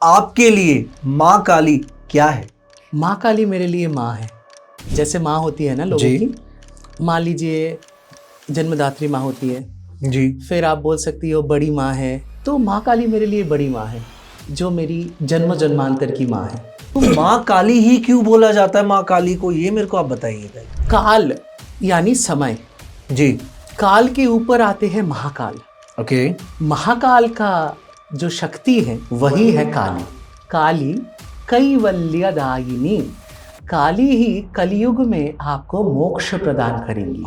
आपके लिए माँ काली क्या है? माँ काली मेरे लिए माँ है। जैसे माँ होती है ना लोगों जी। की, मान लीजिए जन्मदात्री माँ होती है, जी। फिर आप बोल सकती हो बड़ी माँ है, तो माँ काली मेरे लिए बड़ी माँ है, जो मेरी जन्म जन्मांतर की माँ है। तो माँ काली ही क्यों बोला जाता है माँ काली को, ये मेरे को आप बताइए पहले। काल यानी समय, जी। काल के ऊपर आते हैं महाकाल। ओके। महाकाल का जो शक्ति है वही है काली। काली कैवल्यदायिनी, काली ही कलयुग में आपको मोक्ष प्रदान करेंगी।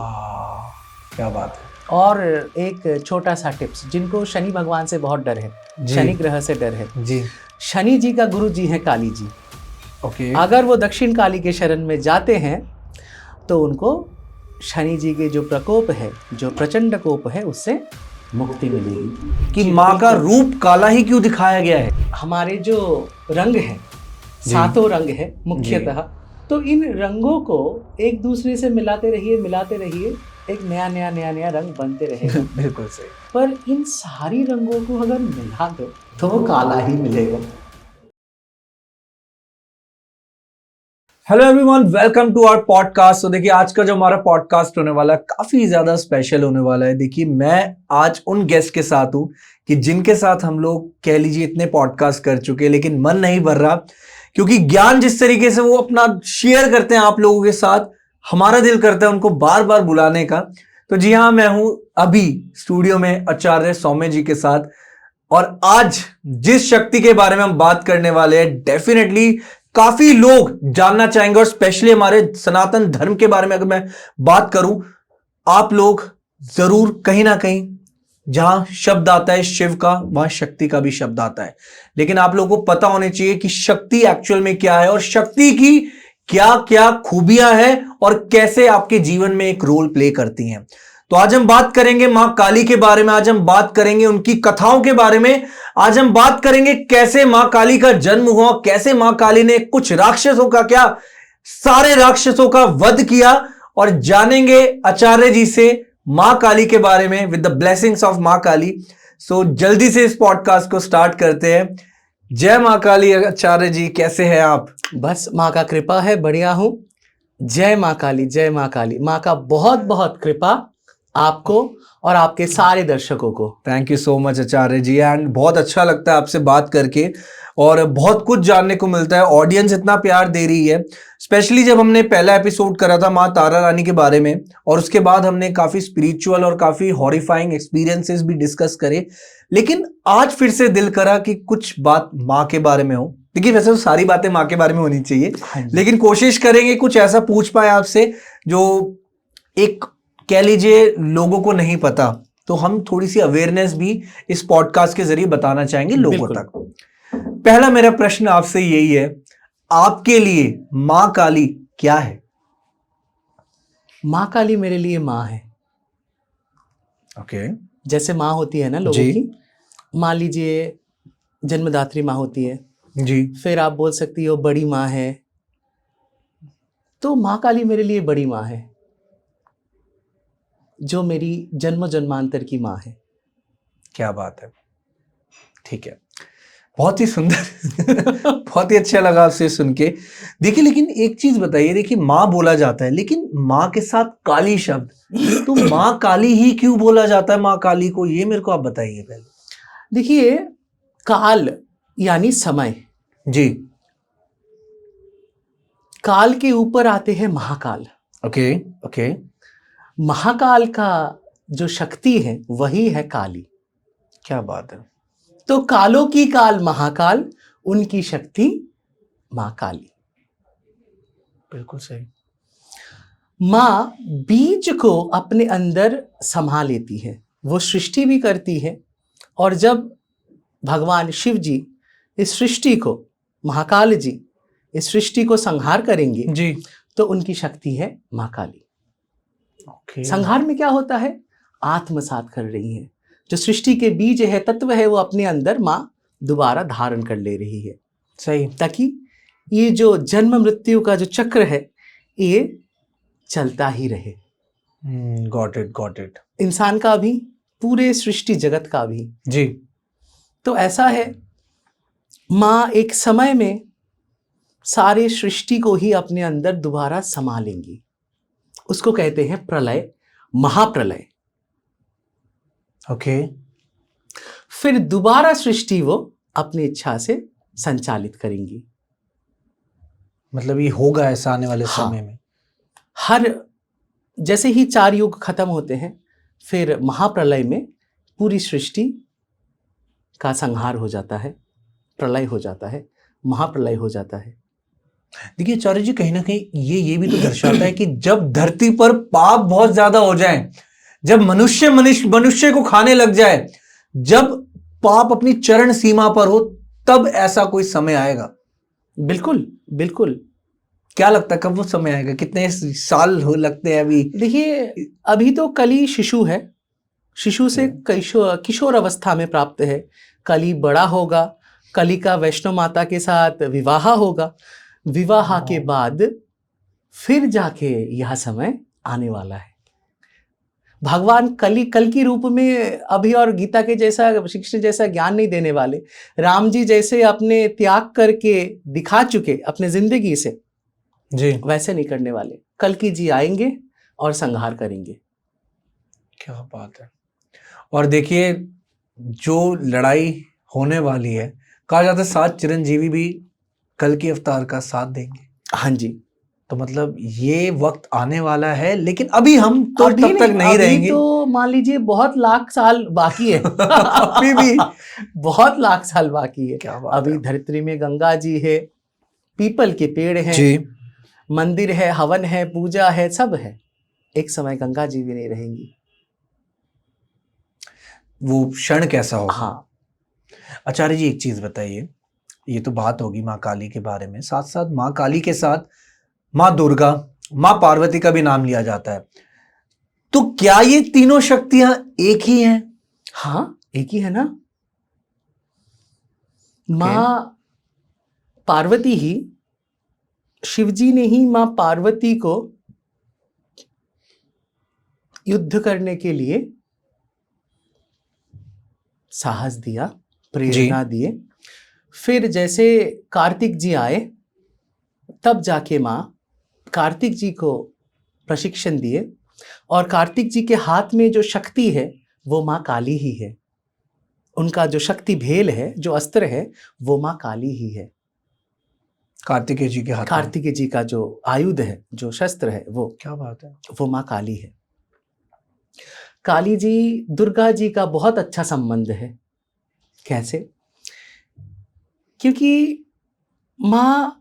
क्या बात है। और एक छोटा सा टिप्स, जिनको शनि भगवान से बहुत डर है, जी। शनि ग्रह से डर है, जी। शनि जी का गुरु जी है काली जी। ओके। अगर वो दक्षिण काली के शरण में जाते हैं तो उनको शनि जी के जो प्रकोप है, जो प्रचंड कोप है, उससे मुक्ति मिलेगी। कि माँ का रूप काला ही क्यों दिखाया गया है? हमारे जो रंग है, सातों रंग है मुख्यतः, तो इन रंगों को एक दूसरे से मिलाते रहिए, एक नया रंग बनते रहेगा। बिल्कुल सही। पर इन सारी रंगों को अगर मिला दो तो वो काला ही मिलेगा। Hello everyone, welcome to our podcast. तो देखिए, आज का जो हमारा पॉडकास्ट होने वाला है काफी ज्यादा स्पेशल होने वाला है। देखिए, मैं आज उन गेस्ट के साथ हूं कि जिनके साथ हम लोग कह लीजिए इतने पॉडकास्ट कर चुके हैं, लेकिन मन नहीं भर रहा, क्योंकि ज्ञान जिस तरीके से वो अपना शेयर करते हैं आप लोगों के साथ, हमारा दिल करता है उनको बार बार बुलाने का। तो जी हाँ, मैं हूं अभी स्टूडियो में आचार्य सौम्य जी के साथ, और आज जिस शक्ति के बारे में हम बात करने वाले हैं, डेफिनेटली काफी लोग जानना चाहेंगे। और स्पेशली हमारे सनातन धर्म के बारे में अगर मैं बात करूं, आप लोग जरूर कहीं ना कहीं, जहां शब्द आता है शिव का, वहां शक्ति का भी शब्द आता है। लेकिन आप लोगों को पता होने चाहिए कि शक्ति एक्चुअल में क्या है और शक्ति की क्या क्या खूबियां हैं और कैसे आपके जीवन में एक रोल प्ले करती हैं। तो आज हम बात करेंगे मां काली के बारे में, आज हम बात करेंगे उनकी कथाओं के बारे में, आज हम बात करेंगे कैसे मां काली का जन्म हुआ, कैसे मां काली ने कुछ राक्षसों का, क्या सारे राक्षसों का वध किया, और जानेंगे आचार्य जी से मां काली के बारे में विद द ब्लेसिंग्स ऑफ मां काली। सो जल्दी से इस पॉडकास्ट को स्टार्ट करते हैं। जय मां काली। आचार्य जी, कैसे हैं आप? बस माँ का कृपा है, बढ़िया हूँ। जय माँ काली, जय माँ काली। माँ का बहुत बहुत कृपा आपको और आपके सारे दर्शकों को। Thank you so much Acharya ji, and बहुत अच्छा लगता है आपसे बात करके, और बहुत कुछ जानने को मिलता है। ऑडियंस इतना प्यार दे रही है, स्पेशली जब हमने पहला एपिसोड करा था माँ तारा रानी के बारे में, और उसके बाद हमने काफी स्पिरिचुअल और काफी हॉरिफाइंग एक्सपीरियंसेस भी डिस्कस करे। लेकिन आज फिर से दिल करा कि कुछ बात माँ के बारे में हो। देखिए, वैसे तो सारी बातें माँ के बारे में होनी चाहिए, लेकिन कोशिश करेंगे कुछ ऐसा पूछ पाए आपसे जो एक, कह लीजिए, लोगों को नहीं पता, तो हम थोड़ी सी अवेयरनेस भी इस पॉडकास्ट के जरिए बताना चाहेंगे लोगों तक। पहला मेरा प्रश्न आपसे यही है, आपके लिए मां काली क्या है? माँ काली मेरे लिए माँ है। ओके। जैसे माँ होती है ना लोगों जी। की, मान लीजिए जन्मदात्री माँ होती है, जी। फिर आप बोल सकती हो बड़ी माँ है, तो माँ काली मेरे लिए बड़ी माँ है, जो मेरी जन्म जन्मांतर की माँ है। क्या बात है। ठीक है, बहुत ही सुंदर बहुत ही अच्छा लगा आपसे सुन के। देखिए, लेकिन एक चीज बताइए, देखिए माँ बोला जाता है, लेकिन माँ के साथ काली शब्द, तो माँ काली ही क्यों बोला जाता है माँ काली को, ये मेरे को आप बताइए पहले। देखिए, काल यानी समय, जी। काल के ऊपर आते हैं महाकाल। ओके। ओके। महाकाल का जो शक्ति है वही है काली। क्या बात है। तो कालों की काल महाकाल, उनकी शक्ति माँ काली। बिल्कुल सही। माँ बीज को अपने अंदर समा लेती है, वो सृष्टि भी करती है, और जब भगवान शिव जी इस सृष्टि को, महाकाल जी इस सृष्टि को संहार करेंगे जी। तो उनकी शक्ति है माँ काली। ओके। संहार में क्या होता है? आत्मसात कर रही है, जो सृष्टि के बीज है, तत्व है, वो अपने अंदर माँ दोबारा धारण कर ले रही है। सही। ताकि ये जो जन्म मृत्यु का जो चक्र है, ये चलता ही रहे। Got it, got it. इंसान का भी, पूरे सृष्टि जगत का भी। जी। तो ऐसा है, माँ एक समय में सारे सृष्टि को ही अपने अंदर दोबारा समा लेंगी। उसको कहते हैं प्रलय, महाप्रलय। ओके। फिर दोबारा सृष्टि वो अपनी इच्छा से संचालित करेंगी। मतलब ये होगा ऐसा आने वाले हाँ। समय में? हर जैसे ही 4 युग खत्म होते हैं, फिर महाप्रलय में पूरी सृष्टि का संहार हो जाता है, प्रलय हो जाता है, महाप्रलय हो जाता है। देखिए आचार्य जी, कहीं ना कहीं ये भी तो दर्शाता है कि जब धरती पर पाप बहुत ज्यादा हो जाए, जब मनुष्य को खाने लग जाए, जब पाप अपनी चरण सीमा पर हो, तब ऐसा कोई समय आएगा। बिल्कुल बिल्कुल। क्या लगता है कब वो समय आएगा? कितने साल हो लगते हैं अभी? देखिए, अभी तो कली शिशु है, शिशु से किशोर अवस्था में प्राप्त है। कली बड़ा होगा, कली का वैष्णो माता के साथ विवाह होगा, विवाह के बाद फिर जाके यह समय आने वाला है। भगवान कल की रूप में अभी और गीता के जैसा, श्री कृष्ण जैसा ज्ञान नहीं देने वाले। राम जी जैसे अपने त्याग करके दिखा चुके अपने जिंदगी से, जी, वैसे नहीं करने वाले। कल की जी आएंगे और संहार करेंगे। क्या बात है। और देखिए, जो लड़ाई होने वाली है, कहा जाता है 7 चिरंजीवी भी कल के अवतार का साथ देंगे। हाँ जी। तो मतलब ये वक्त आने वाला है, लेकिन अभी हम तो अभी तब तक नहीं अभी रहेंगे। तो मान लीजिए बहुत लाख साल बाकी है। अभी भी बहुत लाख साल बाकी है। क्या बात अभी है। धरती में गंगा जी है, पीपल के पेड़ हैं, जी, मंदिर है, हवन है, पूजा है, सब है। एक समय गंगा जी भी नहीं रहेंगी। वो क्षण कैसा होगा? हाँ। आचार्य जी, एक चीज बताइए, ये तो बात होगी माँ काली के बारे में, साथ साथ माँ काली के साथ माँ दुर्गा, माँ पार्वती का भी नाम लिया जाता है। तो क्या ये तीनों शक्तियां एक ही हैं? हाँ, एक ही है ना। माँ पार्वती ही, शिवजी ने ही माँ पार्वती को युद्ध करने के लिए साहस दिया, प्रेरणा दिए। फिर जैसे कार्तिक जी आए, तब जाके माँ कार्तिक जी को प्रशिक्षण दिए, और कार्तिक जी के हाथ में जो शक्ति है वो माँ काली ही है। उनका जो शक्ति भेल है, जो अस्त्र है, वो माँ काली ही है। कार्तिकेय जी के हाथ में। कार्तिकेय जी का जो आयुध है, जो शस्त्र है, वो, क्या बात है। वो माँ काली है। काली जी दुर्गा जी का बहुत अच्छा संबंध है। कैसे? क्योंकि माँ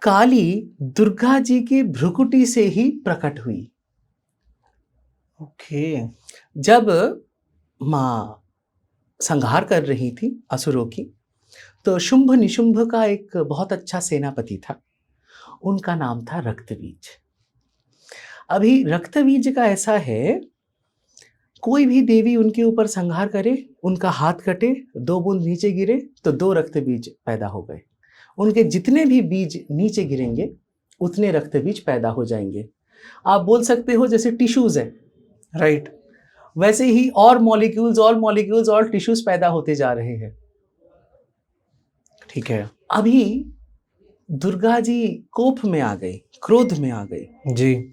काली दुर्गा जी की भ्रुकुटी से ही प्रकट हुई। ओके। जब माँ संहार कर रही थी असुरों की, तो शुंभ निशुंभ का एक बहुत अच्छा सेनापति था, उनका नाम था रक्तबीज। अभी रक्तबीज का ऐसा है, कोई भी देवी उनके ऊपर संहार करे, उनका हाथ कटे, 2 बूंद नीचे गिरे तो 2 रक्तबीज पैदा हो गए। उनके जितने भी बीज नीचे गिरेंगे उतने रक्तबीज पैदा हो जाएंगे। आप बोल सकते हो जैसे टिश्यूज है, राइट, वैसे ही और मॉलिक्यूल्स और टिश्यूज पैदा होते जा रहे हैं। ठीक है अभी दुर्गा जी कोप में आ गई, क्रोध में आ गई जी।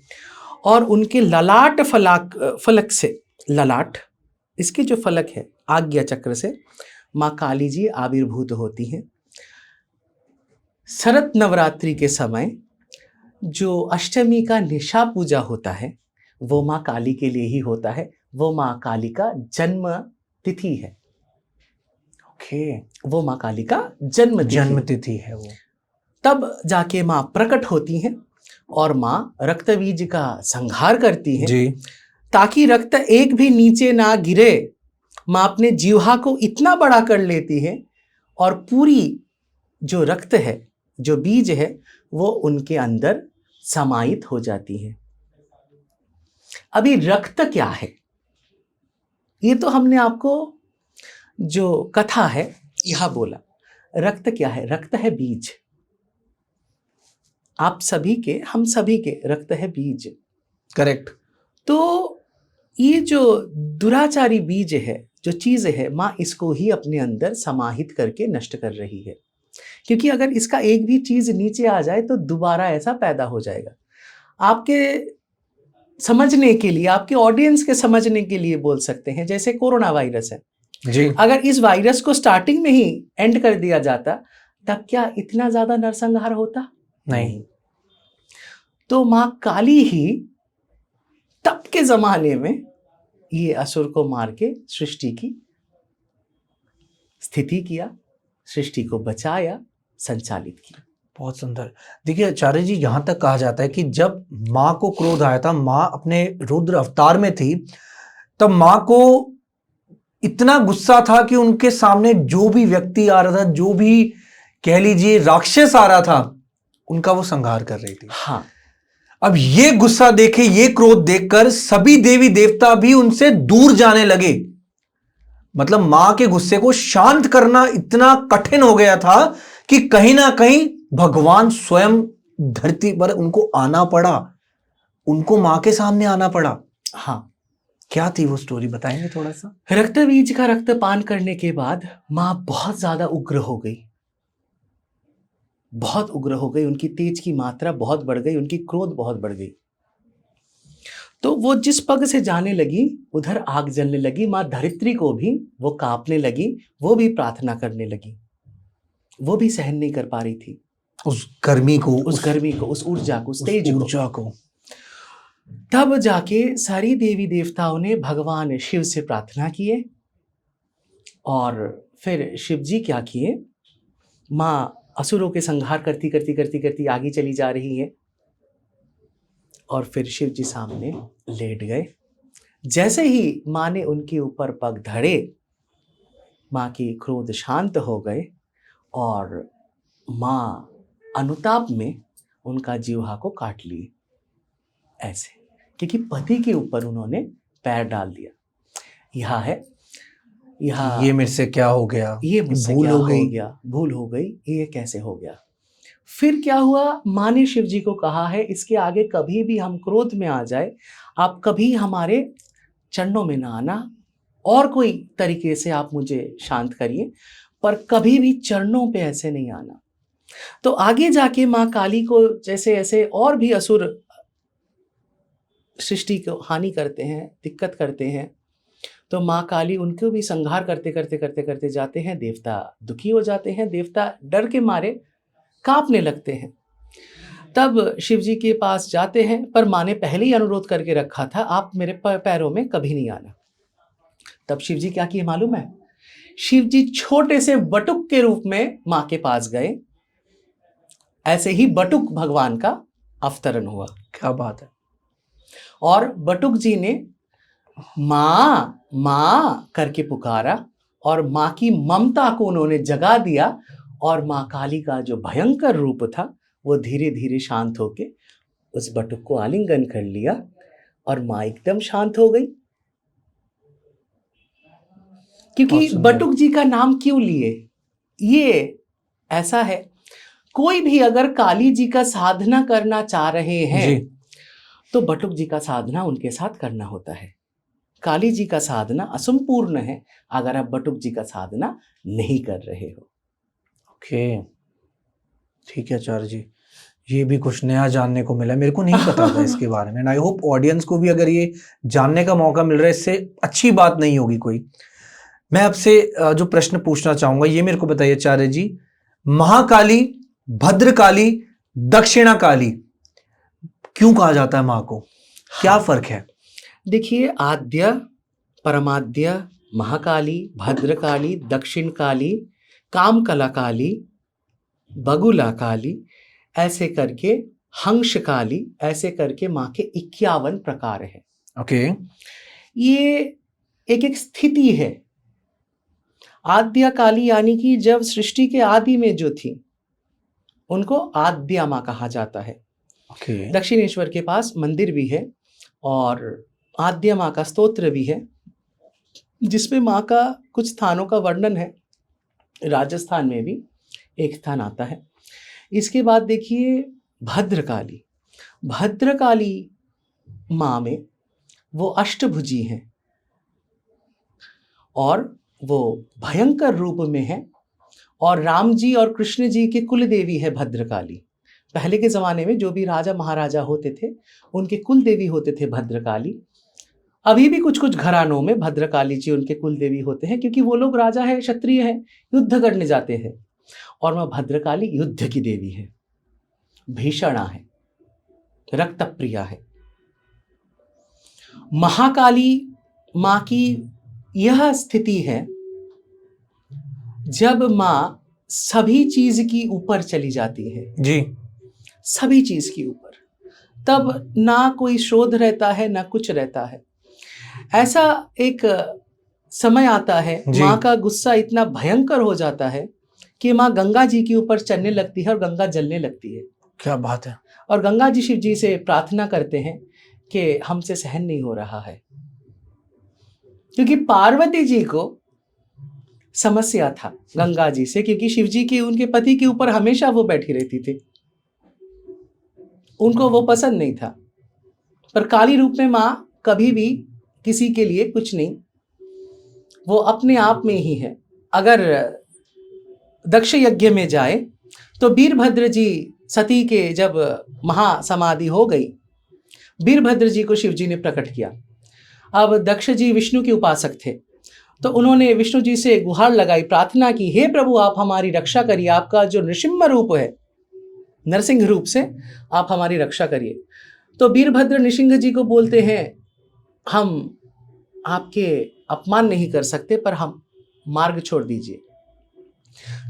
और उनके ललाट फलक से, ललाट, इसके जो फलक है, आज्ञा चक्र से माँ काली जी आविर्भूत होती हैं। शरत नवरात्रि के समय जो अष्टमी का निशा पूजा होता है, वो माँ काली के लिए ही होता है। वो माँ काली का जन्म तिथि है। ओके। वो माँ काली का जन्म तिथि है वो। तब जाके माँ प्रकट होती हैं और माँ रक्तबीज का संहार करती हैं जी। ताकि रक्त एक भी नीचे ना गिरे। माँ अपने जीवा को इतना बड़ा कर लेती है और पूरी जो रक्त है, जो बीज है, वो उनके अंदर समाहित हो जाती है। अभी रक्त क्या है, ये तो हमने आपको जो कथा है यह बोला। रक्त क्या है? रक्त है बीज। आप सभी के, हम सभी के रक्त है बीज। करेक्ट। तो ये जो दुराचारी बीज है, जो चीज है, माँ इसको ही अपने अंदर समाहित करके नष्ट कर रही है। क्योंकि अगर इसका एक भी चीज नीचे आ जाए तो दोबारा ऐसा पैदा हो जाएगा। आपके समझने के लिए, आपके ऑडियंस के समझने के लिए बोल सकते हैं, जैसे कोरोना वायरस है, जी। अगर इस वायरस को स्टार्टिंग में ही एंड कर दिया जाता तब क्या इतना ज्यादा नरसंहार होता? नहीं। तो मां काली ही तब के जमाने में ये असुर को मार के सृष्टि की स्थिति किया, सृष्टि को बचाया, संचालित किया। बहुत सुंदर। देखिए आचार्य जी, यहाँ तक कहा जाता है कि जब माँ को क्रोध आया था, माँ अपने रुद्र अवतार में थी, तब माँ को इतना गुस्सा था कि उनके सामने जो भी व्यक्ति आ रहा था, जो भी कह लीजिए राक्षस आ रहा था, उनका वो संहार कर रही थी। हाँ, अब ये गुस्सा देखे, ये क्रोध देखकर सभी देवी देवता भी उनसे दूर जाने लगे। मतलब मां के गुस्से को शांत करना इतना कठिन हो गया था कि कहीं ना कहीं भगवान स्वयं धरती पर उनको आना पड़ा, उनको मां के सामने आना पड़ा। हाँ। क्या थी वो स्टोरी, बताएंगे थोड़ा सा? रक्त बीज का रक्तपान करने के बाद मां बहुत ज्यादा उग्र हो गई, बहुत उग्र हो गई, उनकी तेज की मात्रा बहुत बढ़ गई, उनकी क्रोध बहुत बढ़ गई। तो वो जिस पग से जाने लगी उधर आग जलने लगी, मां धरित्री को भी वो कांपने लगी, वो भी प्रार्थना करने लगी, वो भी सहन नहीं कर पा रही थी उस गर्मी को, उस गर्मी को, उस ऊर्जा को, उस तेज ऊर्जा को। तब जाके सारी देवी देवताओं ने भगवान शिव से प्रार्थना किए, और फिर शिव जी क्या किए, मां असुरों के संहार करती करती करती करती आगे चली जा रही है, और फिर शिव जी सामने लेट गए। जैसे ही मां ने उनके ऊपर पग धरे, मां की क्रोध शांत हो गए, और मां अनुताप में उनका जीवा को काट लिए, ऐसे, क्योंकि पति के ऊपर उन्होंने पैर डाल दिया। यह है, यह ये मेरे से क्या हो गया, ये मुझसे भूल क्या हो गई। गया, भूल हो गई, ये कैसे हो गया। फिर क्या हुआ, मां ने शिव जी को कहा है, इसके आगे कभी भी हम क्रोध में आ जाए, आप कभी हमारे चरणों में ना आना, और कोई तरीके से आप मुझे शांत करिए, पर कभी भी चरणों पे ऐसे नहीं आना। तो आगे जाके मां काली को जैसे ऐसे और भी असुर सृष्टि को हानि करते हैं, दिक्कत करते हैं, तो मां काली उनको भी संहार करते करते करते करते जाते हैं। देवता दुखी हो जाते हैं, देवता डर के मारे कांपने लगते हैं। तब शिव जी के पास जाते हैं, पर मां ने पहले ही अनुरोध करके रखा था, आप मेरे पैरों में कभी नहीं आना। तब शिव जी क्या किए मालूम है, शिव जी छोटे से बटुक के रूप में मां के पास गए, ऐसे ही बटुक भगवान का अवतरण हुआ। क्या बात है। और बटुक जी ने मां मां करके पुकारा, और मां की ममता को उन्होंने जगा दिया, और मां काली का जो भयंकर रूप था वो धीरे धीरे शांत होके उस बटुक को आलिंगन कर लिया, और मां एकदम शांत हो गई। क्योंकि बटुक जी का नाम क्यों लिए, ये ऐसा है, कोई भी अगर काली जी का साधना करना चाह रहे हैं जी। तो बटुक जी का साधना उनके साथ करना होता है। काली जी का साधना असंपूर्ण है अगर आप बटुक जी का साधना नहीं कर रहे हो। ओके, ठीक है आचार्य जी, ये भी कुछ नया जानने को मिला, मेरे को नहीं पता था इसके बारे में। आई होप ऑडियंस को भी अगर ये जानने का मौका मिल रहा है, इससे अच्छी बात नहीं होगी कोई। मैं आपसे जो प्रश्न पूछना चाहूंगा ये मेरे को बताइए आचार्य जी, महाकाली, भद्रकाली, दक्षिणा काली क्यों कहा जाता है मां को, क्या फर्क है? देखिए, आद्य, परमाद्य, महाकाली, भद्रकाली, दक्षिण काली, कामकला काली, बगुला काली, ऐसे करके हंस काली, ऐसे करके मां के 51 प्रकार है। ओके। ये एक एक स्थिति है। आद्य काली यानी कि जब सृष्टि के आदि में जो थी उनको आद्या मां कहा जाता है। ओके। दक्षिणेश्वर के पास मंदिर भी है और आद्या मां का स्तोत्र भी है, जिसमें मां का कुछ स्थानों का वर्णन है। राजस्थान में भी एक स्थान आता है। इसके बाद देखिए भद्रकाली। भद्रकाली मां में वो अष्टभुजी हैं और वो भयंकर रूप में है, और राम जी और कृष्ण जी के कुल देवी है भद्रकाली। पहले के ज़माने में जो भी राजा महाराजा होते थे उनके कुल देवी होते थे भद्रकाली। अभी भी कुछ कुछ घरानों में भद्रकाली जी उनके कुल देवी होते हैं, क्योंकि वो लोग राजा है, क्षत्रिय है, युद्ध करने जाते हैं। और माँ भद्रकाली युद्ध की देवी है, भीषणा है, रक्तप्रिया है। महाकाली माँ की यह स्थिति है जब माँ सभी चीज की ऊपर चली जाती है जी, सभी चीज की ऊपर, तब ना कोई शोध रहता है ना कुछ रहता है। ऐसा एक समय आता है जी। माँ का गुस्सा इतना भयंकर हो जाता है कि माँ गंगा जी के ऊपर चलने लगती है और गंगा जलने लगती है। क्या बात है। और गंगा जी शिव जी से प्रार्थना करते हैं कि हमसे सहन नहीं हो रहा है, क्योंकि पार्वती जी को समस्या था गंगा जी से, क्योंकि शिव जी की उनके पति के ऊपर हमेशा वो बैठी रहती थी, उनको वो पसंद नहीं था। पर काली रूप में माँ कभी भी किसी के लिए कुछ नहीं, वो अपने आप में ही है। अगर दक्ष यज्ञ में जाए तो वीरभद्र जी सती के जब महासमाधि हो गई, वीरभद्र जी को शिव जी ने प्रकट किया। अब दक्ष जी विष्णु के उपासक थे, तो उन्होंने विष्णु जी से गुहार लगाई, प्रार्थना की, हे प्रभु आप हमारी रक्षा करिए, आपका जो नृसिंह रूप है, नरसिंह रूप से आप हमारी रक्षा करिए। तो वीरभद्र नृसिंह जी को बोलते हैं, हम आपके अपमान नहीं कर सकते, पर हम मार्ग छोड़ दीजिए।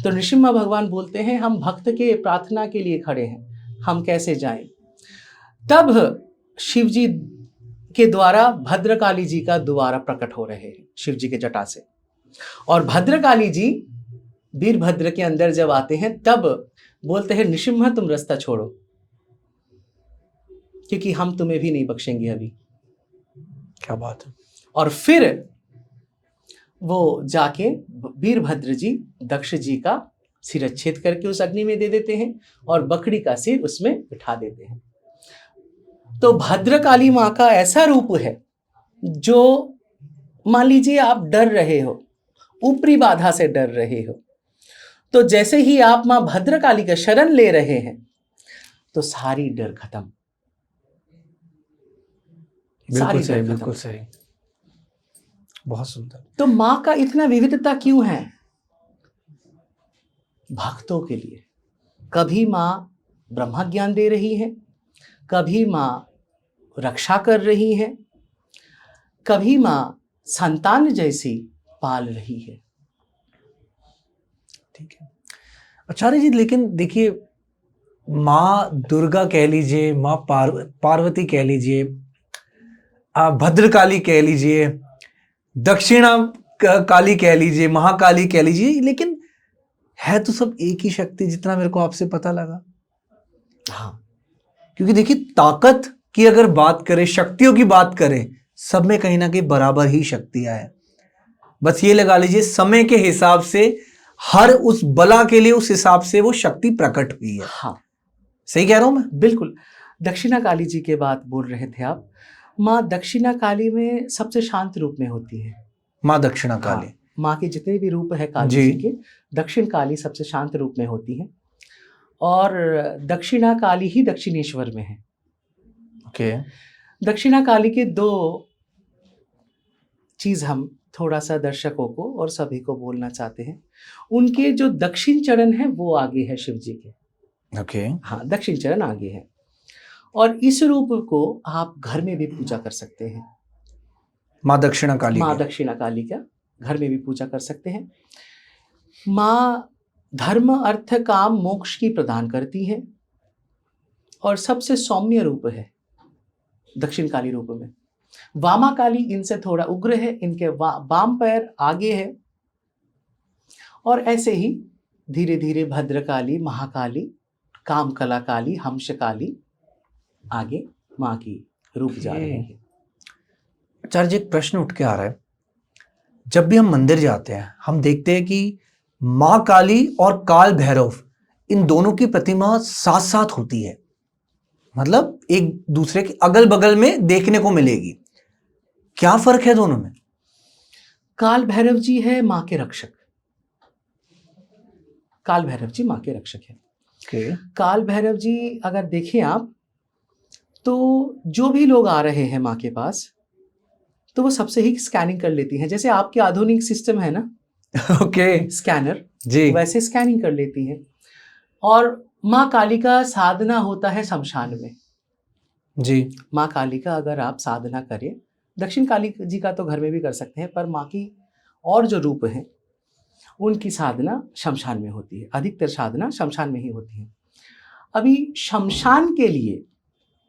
तो नृसिंह भगवान बोलते हैं, हम भक्त के प्रार्थना के लिए खड़े हैं, हम कैसे जाएं। तब शिव जी के द्वारा भद्रकाली जी का दोबारा प्रकट हो रहे हैं शिव जी के जटा से। और भद्रकाली जी वीरभद्र के अंदर जब आते हैं तब बोलते हैं, नृसिंह तुम रास्ता छोड़ो, क्योंकि हम तुम्हें भी नहीं बख्शेंगे अभी। क्या बात है। और फिर वो जाके वीरभद्र जी दक्ष जी का सिरच्छेद करके उस अग्नि में दे देते हैं और बकरी का सिर उसमें बिठा देते हैं। तो भद्रकाली माँ का ऐसा रूप है जो, मान लीजिए आप डर रहे हो, ऊपरी बाधा से डर रहे हो, तो जैसे ही आप माँ भद्रकाली का शरण ले रहे हैं तो सारी डर खत्म। बिल्कुल सही, डर खत्म। बिल्कुल सही, बहुत सुंदर। तो माँ का इतना विविधता क्यों है? भक्तों के लिए। कभी माँ ब्रह्म ज्ञान दे रही है, कभी माँ रक्षा कर रही है, कभी माँ संतान जैसी पाल रही है। ठीक है आचार्य जी, लेकिन देखिए, माँ दुर्गा कह लीजिए, माँ पार्वती कह लीजिए, भद्रकाली कह लीजिए, दक्षिणा काली कह लीजिए, महाकाली कह लीजिए, लेकिन है तो सब एक ही शक्ति, जितना मेरे को आपसे पता लगा। हाँ, क्योंकि देखिए, ताकत की अगर बात करें, शक्तियों की बात करें, सब में कहीं ना कहीं बराबर ही शक्तियां हैं। बस ये लगा लीजिए, समय के हिसाब से हर उस बला के लिए उस हिसाब से वो शक्ति प्रकट हुई है। हाँ, सही कह रहा हूं मैं? बिल्कुल। दक्षिणा काली जी के बात बोल रहे थे आप। माँ दक्षिणा काली में सबसे शांत रूप में होती है। माँ दक्षिणा काली। हाँ, माँ के जितने भी रूप है काली जी के, दक्षिण काली सबसे शांत रूप में होती है। और दक्षिणा काली ही दक्षिणेश्वर में है। ओके। दक्षिणा काली के दो चीज हम थोड़ा सा दर्शकों को और सभी को बोलना चाहते हैं। उनके जो दक्षिण चरण है वो आगे है शिव जी के। ओके। हाँ, दक्षिण चरण आगे है। और इस रूप को आप घर में भी पूजा कर सकते हैं। माँ दक्षिणा काली। माँ दक्षिणा काली का घर में भी पूजा कर सकते हैं। माँ धर्म अर्थ काम मोक्ष की प्रदान करती है और सबसे सौम्य रूप है दक्षिण काली रूप में। वामा काली इनसे थोड़ा उग्र है, इनके वाम पैर आगे है। और ऐसे ही धीरे धीरे भद्रकाली, महाकाली, कामकला काली, हंस काली आगे माँ की रूप जा रहे हैं। आचार्य जी, एक प्रश्न उठ के आ रहा है। जब भी हम मंदिर जाते हैं, हम देखते हैं कि माँ काली और काल भैरव, इन दोनों की प्रतिमा साथ साथ होती है, मतलब एक दूसरे के अगल बगल में देखने को मिलेगी। क्या फर्क है दोनों में? काल भैरव जी है माँ के रक्षक, काल भैरव जी माँ के रक्षक हैं। ओके। काल भैरव जी अगर देखें आप, तो जो भी लोग आ रहे हैं माँ के पास, तो वो सबसे ही स्कैनिंग कर लेती हैं। जैसे आपके आधुनिक सिस्टम है ना, ओके स्कैनर, जी। वैसे स्कैनिंग कर लेती हैं। और माँ काली का साधना होता है शमशान में। जी। माँ काली का अगर आप साधना करें, दक्षिण काली जी का तो घर में भी कर सकते हैं, पर माँ की और जो रूप हैं उनकी साधना शमशान में होती है। अधिकतर साधना शमशान में ही होती है। अभी शमशान के लिए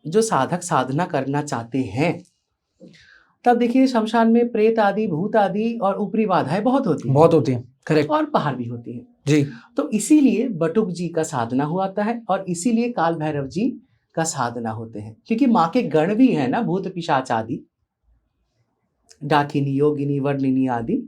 जो साधक साधना करना चाहते हैं, तब देखिए शमशान में प्रेत आदि, भूत आदि और ऊपरी बाधाएं बहुत होती हैं, बहुत होती है, करेक्ट और बाहर भी होती हैं। जी। तो इसीलिए बटुक जी का साधना हुआ है, और इसीलिए काल भैरव जी का साधना होते हैं, क्योंकि माँ के गण भी है ना, भूत पिशाच आदि, डाकिनी, योगिनी, वर्णिनी आदि।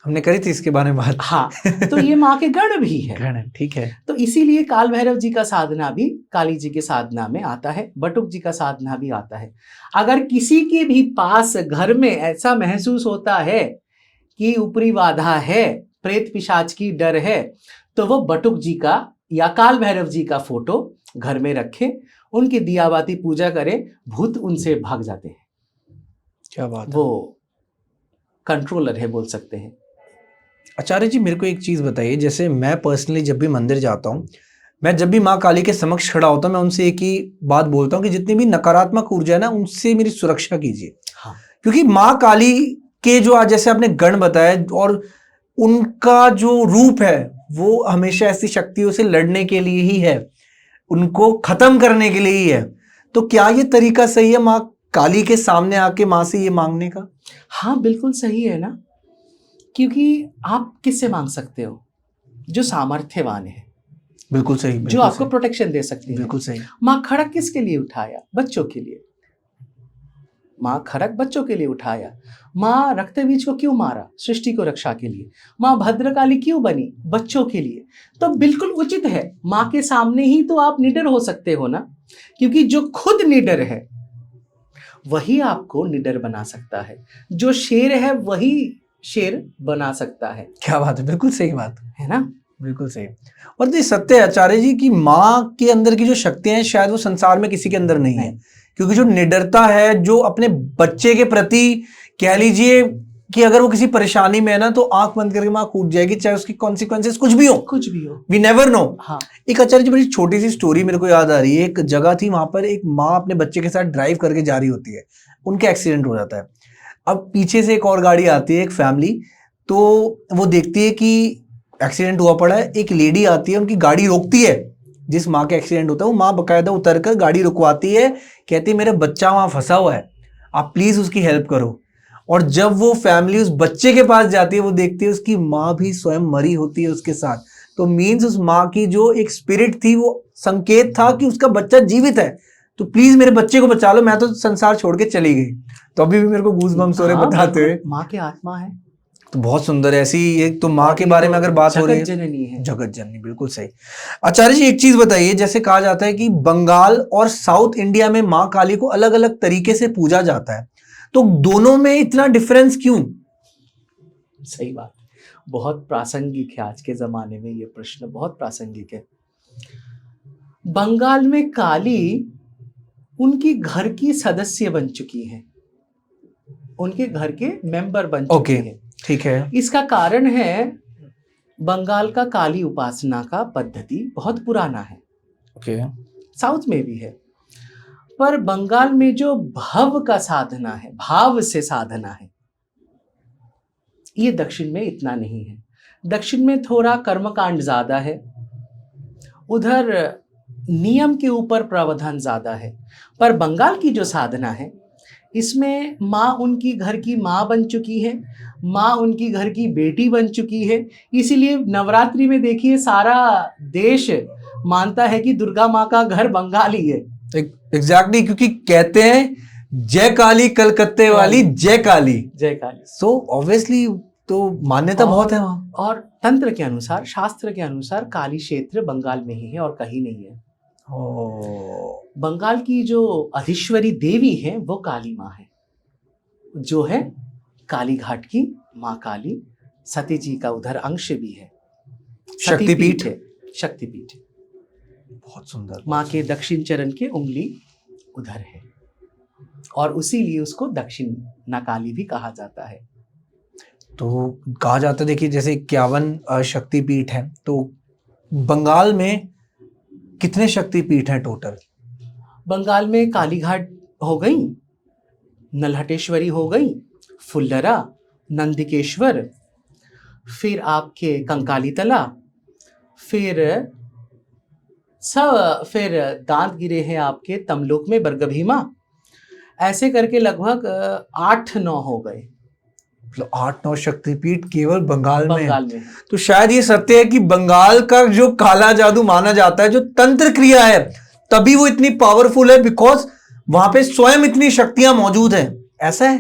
हमने करी थी इसके बारे में बात। हाँ, तो ये माँ के गण भी है। गण है, ठीक है। तो इसीलिए काल भैरव जी का साधना भी काली जी के साधना में आता है, बटुक जी का साधना भी आता है। अगर किसी के भी पास घर में ऐसा महसूस होता है कि ऊपरी बाधा है, प्रेत पिशाच की डर है, तो वो बटुक जी का या काल भैरव जी का फोटो घर में रखें, उनकी दियाबाती पूजा करें, भूत उनसे भाग जाते हैं। क्या बात है। वो कंट्रोलर है, बोल सकते हैं। आचार्य जी, मेरे को एक चीज बताइए, जैसे मैं पर्सनली जब भी मंदिर जाता हूँ, मैं जब भी माँ काली के समक्ष खड़ा होता हूँ, मैं उनसे एक ही बात बोलता हूँ कि जितनी भी नकारात्मक ऊर्जा है ना, उनसे मेरी सुरक्षा कीजिए। हाँ। क्योंकि माँ काली के जो आज जैसे आपने गण बताया, और उनका जो रूप है वो हमेशा ऐसी शक्तियों से लड़ने के लिए ही है, उनको खत्म करने के लिए ही है। तो क्या ये तरीका सही है माँ काली के सामने आके माँ से ये मांगने का? हाँ, बिल्कुल सही है ना, क्योंकि आप किससे मांग सकते हो? जो सामर्थ्यवान है, बिल्कुल सही, जो बिल्कुल आपको सही, प्रोटेक्शन दे सकती है। बिल्कुल सही। माँ खड़क किसके लिए उठाया? बच्चों के लिए। माँ खड़क बच्चों के लिए उठाया। माँ रक्तबीज को क्यों मारा? सृष्टि को रक्षा के लिए। माँ भद्रकाली क्यों बनी? बच्चों के लिए। तो बिल्कुल उचित है, माँ के सामने ही तो आप निडर हो सकते हो ना, क्योंकि जो खुद निडर है वही आपको निडर बना सकता है। जो शेर है वही शेर बना सकता है। क्या बात है, बिल्कुल सही बात है ना? बिल्कुल सही। और ये सत्य है आचार्य जी कि माँ के अंदर की जो शक्तियां हैं शायद वो संसार में किसी के अंदर नहीं है। क्योंकि जो निडरता है, जो अपने बच्चे के प्रति कह लीजिए कि अगर वो किसी परेशानी में है ना, तो आंख बंद करके माँ कूद जाएगी, चाहे उसकी कॉन्सिक्वेंसेस कुछ भी हो, वी नेवर नो। हाँ। एक आचार्य जी, बड़ी छोटी सी स्टोरी मेरे को याद आ रही है। एक जगह थी, वहां पर एक माँ अपने बच्चे के साथ ड्राइव करके जा रही होती है, उनके एक्सीडेंट हो जाता है। अब पीछे से एक और गाड़ी आती है, एक फैमिली, तो वो देखती है कि एक्सीडेंट हुआ पड़ा है। एक लेडी आती है, उनकी गाड़ी रोकती है, जिस माँ का एक्सीडेंट होता है वो माँ बकायदा उतर कर गाड़ी रुकवाती है, कहती है मेरा बच्चा वहां फंसा हुआ है, आप प्लीज उसकी हेल्प करो। और जब वो फैमिली उस बच्चे के पास जाती है, वो देखती है उसकी माँ भी स्वयं मरी होती है उसके साथ। तो मीन्स उस माँ की जो एक स्पिरिट थी, वो संकेत था कि उसका बच्चा जीवित है, तो प्लीज मेरे बच्चे को बचा लो, मैं तो संसार छोड़ के चली गई। तो अभी भी मेरे को गूज़बम्स हो रहे बताते हुए। माँ की आत्मा है, तो बहुत सुंदर है ऐसी। एक तो माँ के बारे में अगर बात हो रही है, जगत जननी है। जगत जननी, बिल्कुल सही। आचार्य जी, एक चीज बताइए, जैसे कहा जाता है कि बंगाल और साउथ इंडिया में माँ काली को अलग अलग तरीके से पूजा जाता है, तो दोनों में इतना डिफरेंस क्यों? सही बात, बहुत प्रासंगिक है आज के जमाने में, ये प्रश्न बहुत प्रासंगिक है। बंगाल में काली उनकी घर की सदस्य बन चुकी है, उनके घर के मेंबर बन चुकी है। ठीक है। इसका कारण है, बंगाल का काली उपासना का पद्धति बहुत पुराना है। ओके। साउथ में भी है, पर बंगाल में जो भव का साधना है, भाव से साधना है, ये दक्षिण में इतना नहीं है। दक्षिण में थोड़ा कर्मकांड ज्यादा है, उधर नियम के ऊपर प्रावधान ज्यादा है। पर बंगाल की जो साधना है, इसमें माँ उनकी घर की माँ बन चुकी है, माँ उनकी घर की बेटी बन चुकी है। इसीलिए नवरात्रि में देखिए सारा देश मानता है कि दुर्गा माँ का घर बंगाली है। एग्जैक्टली, क्योंकि कहते हैं जय काली कलकत्ते वाली, जय काली, जय काली। सो ऑब्वियसली तो मान्यता बहुत है वहां। और तंत्र के अनुसार, शास्त्र के अनुसार काली क्षेत्र बंगाल में ही है और कहीं नहीं है। बंगाल की जो अधीश्वरी देवी है वो काली माँ है, जो है काली घाट की माँ काली। सती जी का उधर अंश भी है, शक्तिपीठ है, शक्तिपीठ। बहुत सुंदर। माँ के दक्षिण चरण के उंगली उधर है और उसीलिए उसको दक्षिण नकाली भी कहा जाता है। तो कहा जाता है, देखिए जैसे 51 शक्तिपीठ है, तो बंगाल में कितने शक्तिपीठ हैं टोटल? बंगाल में कालीघाट हो गई, नलहटेश्वरी हो गई, फुल्लरा, नंदिकेश्वर, फिर आपके कंकाली तला, फिर दांत गिरे हैं आपके तमलोक में बरगभीमा। ऐसे करके लगभग 8-9 हो गए। मतलब 8-9 शक्तिपीठ केवल बंगाल में है। में तो शायद ये सत्य है कि बंगाल का जो काला जादू माना जाता है, जो तंत्र क्रिया है, तभी वो इतनी पावरफुल है, बिकॉज वहां पे स्वयं इतनी शक्तियां मौजूद हैं। ऐसा है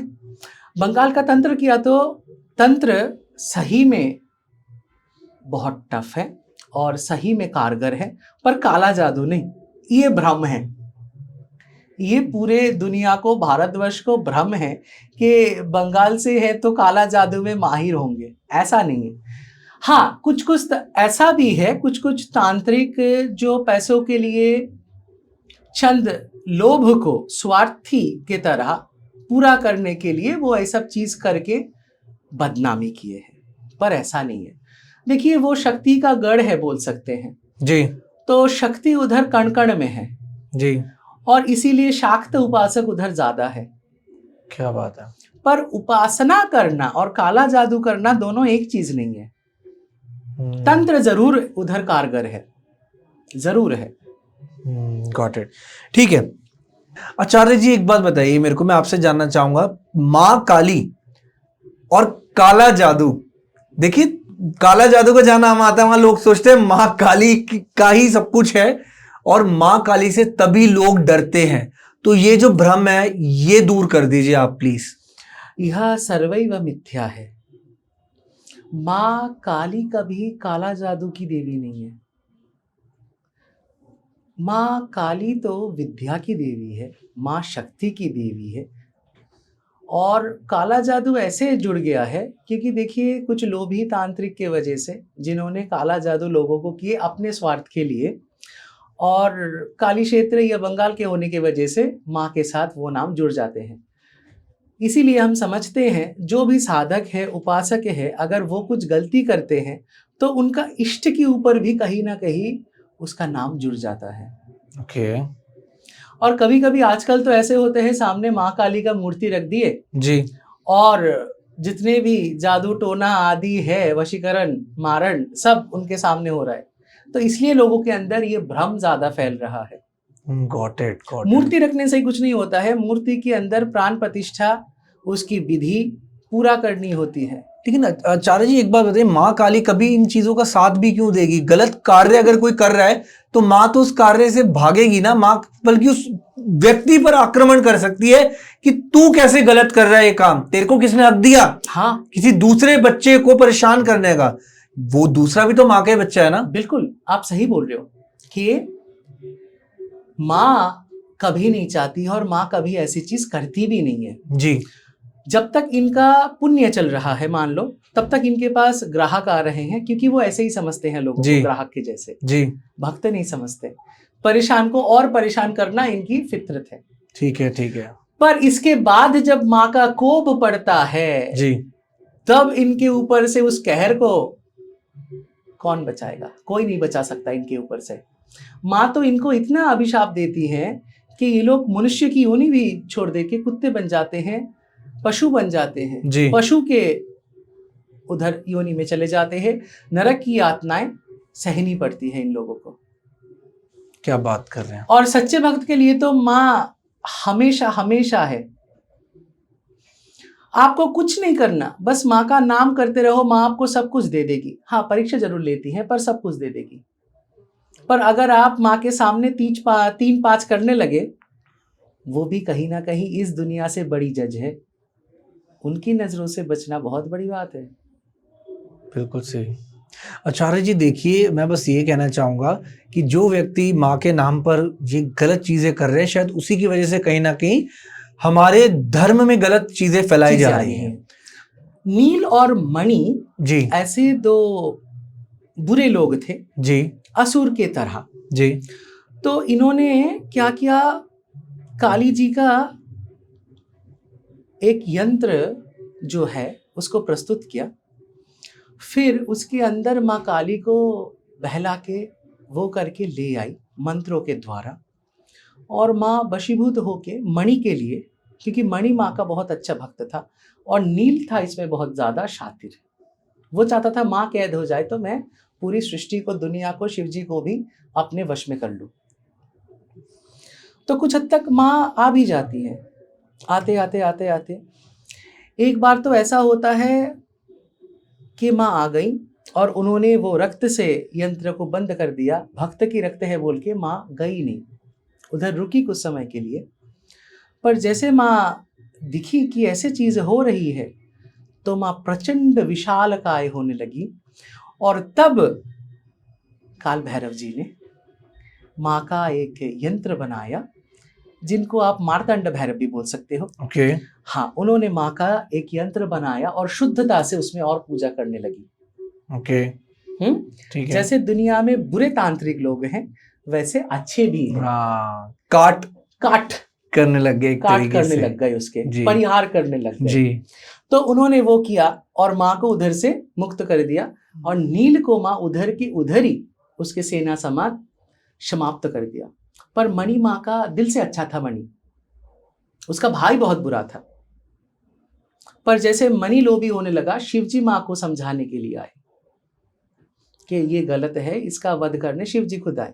बंगाल का तंत्र किया तो तंत्र सही में बहुत टफ है और सही में कारगर है, पर काला जादू नहीं, ये भ्रम है। ये पूरे दुनिया को, भारतवर्ष को भ्रम है कि बंगाल से है तो काला जादू में माहिर होंगे, ऐसा नहीं है। हाँ, कुछ कुछ ऐसा भी है, कुछ कुछ तांत्रिक जो पैसों के लिए चंद लोभ को स्वार्थी के तरह पूरा करने के लिए वो ऐसा चीज करके बदनामी किए हैं, पर ऐसा नहीं है। देखिए, वो शक्ति का गढ़ है, बोल सकते हैं जी। तो शक्ति उधर कण कण में है जी। और इसीलिए शाक्त उपासक उधर ज्यादा है। क्या बात है। पर उपासना करना और काला जादू करना दोनों एक चीज नहीं है। तंत्र जरूर उधर कारगर है, जरूर है। Got it. ठीक है आचार्य जी, एक बात बताइए मेरे को, मैं आपसे जानना चाहूंगा, माँ काली और काला जादू। देखिए, काला जादू का जहां नाम आता है वहां लोग सोचते हैं माँ काली का ही सब कुछ है और माँ काली से तभी लोग डरते हैं। तो ये जो भ्रम है ये दूर कर दीजिए आप प्लीज। यह सर्वैव मिथ्या है। माँ काली कभी काला जादू की देवी नहीं है। माँ काली तो विद्या की देवी है, माँ शक्ति की देवी है। और काला जादू ऐसे जुड़ गया है क्योंकि देखिए, कुछ लोभी तांत्रिक के वजह से जिन्होंने काला जादू लोगों को किए अपने स्वार्थ के लिए, और काली क्षेत्र या बंगाल के होने की वजह से माँ के साथ वो नाम जुड़ जाते हैं। इसीलिए हम समझते हैं जो भी साधक है, उपासक है, अगर वो कुछ गलती करते हैं तो उनका इष्ट के ऊपर भी कहीं ना कहीं उसका नाम जुड़ जाता है। ओके। और कभी कभी आजकल तो ऐसे होते हैं, सामने माँ काली का मूर्ति रख दिए जी, और जितने भी जादू टोना आदि है, वशीकरण मारण, सब उनके सामने हो रहा है। तो इसलिए लोगों के अंदर ये भ्रम ज्यादा फैल रहा है। Got it. मूर्ति रखने से ही कुछ नहीं होता है। मूर्ति के अंदर प्राण प्रतिष्ठा, उसकी विधि पूरा करनी होती है। लेकिन आचार्य जी एक बात बताइए, माँ काली कभी इन चीजों का साथ भी क्यों देगी? गलत कार्य अगर कोई कर रहा है तो माँ तो उस कार्य से भागेगी ना। माँ बल्कि उस व्यक्ति पर आक्रमण कर सकती है कि तू कैसे गलत कर रहा है ये काम, तेरे को किसने हक दिया? हाँ, किसी दूसरे बच्चे को परेशान करने का। वो दूसरा भी तो माँ का ही बच्चा है ना। बिल्कुल, आप सही बोल रहे हो कि माँ कभी नहीं चाहती और माँ कभी ऐसी चीज करती भी नहीं है जी। जब तक इनका पुण्य चल रहा है, मान लो, तब तक इनके पास ग्राहक आ रहे हैं, क्योंकि वो ऐसे ही समझते हैं लोगों को, ग्राहक के जैसे। जी। भक्त नहीं समझते। परेशान को और परेशान करना इनकी फितरत है। ठीक है, ठीक है। पर इसके बाद जब माँ का कोप पड़ता है जी, तब इनके ऊपर से उस कहर को कौन बचाएगा? कोई नहीं बचा सकता इनके ऊपर से। माँ तो इनको इतना अभिशाप देती है कि ये लोग मनुष्य की योनि भी छोड़ दे के कुत्ते बन जाते हैं, पशु बन जाते हैं जी। पशु के उधर योनि में चले जाते हैं। नरक की यातनाएं सहनी पड़ती है इन लोगों को। क्या बात कर रहे हैं। और सच्चे भक्त के लिए तो माँ हमेशा हमेशा है। आपको कुछ नहीं करना, बस माँ का नाम करते रहो, माँ आपको सब कुछ दे देगी। हाँ, परीक्षा जरूर लेती है पर सब कुछ दे देगी। पर अगर आप माँ के सामने 3-5 करने लगे, वो भी कहीं ना कहीं इस दुनिया से बड़ी जज है, उनकी नजरों से बचना बहुत बड़ी बात है। बिल्कुल सही। आचार्य जी देखिए, मैं बस ये कहना चाहूंगा कि जो व्यक्ति माँ के नाम पर ये गलत चीजें कर रहे हैं, शायद उसी की वजह से कहीं ना कहीं हमारे धर्म में गलत चीजें फैलाई जा रही हैं। नील और मणि जी, ऐसे दो बुरे लोग थे। जी। असुर के तरह। जी तो इन्होंने क्या किया, काली जी का एक यंत्र जो है उसको प्रस्तुत किया, फिर उसके अंदर माँ काली को बहला के वो करके ले आई मंत्रों के द्वारा, और माँ वशीभूत होके मणि के लिए, क्योंकि मणि माँ का बहुत अच्छा भक्त था और नील था इसमें बहुत ज़्यादा शातिर, वो चाहता था माँ कैद हो जाए तो मैं पूरी सृष्टि को, दुनिया को, शिव जी को भी अपने वश में कर लूँ। तो कुछ हद तक माँ आ भी जाती है, आते आते आते आते एक बार तो ऐसा होता है कि माँ आ गई और उन्होंने वो रक्त से यंत्र को बंद कर दिया, भक्त की रक्त है बोल के माँ गई नहीं, उधर रुकी कुछ समय के लिए। पर जैसे माँ दिखी कि ऐसे चीज़ हो रही है तो माँ प्रचंड विशालकाय होने लगी, और तब काल भैरव जी ने माँ का एक यंत्र बनाया जिनको आप मार्तंड भैरव भी बोल सकते हो। ओके हाँ, उन्होंने माँ का एक यंत्र बनाया और शुद्धता से उसमें और पूजा करने लगी। ओके ठीक है। जैसे दुनिया में बुरे तांत्रिक लोग हैं वैसे अच्छे भी हैं। हाँ, काट करने लग गए, एक काट तरीके करने से। लग गए, उसके जी परिहार करने लग गए। जी तो उन्होंने वो किया और माँ को उधर से मुक्त कर दिया, और नील को माँ उधर की उधर ही उसके सेना समाप्त समाप्त कर दिया। पर मणि माँ का दिल से अच्छा था, मणि उसका भाई बहुत बुरा था। पर जैसे मणि लोभी होने लगा, शिवजी माँ को समझाने के लिए आए कि ये गलत है, इसका वध करने शिवजी खुद आए।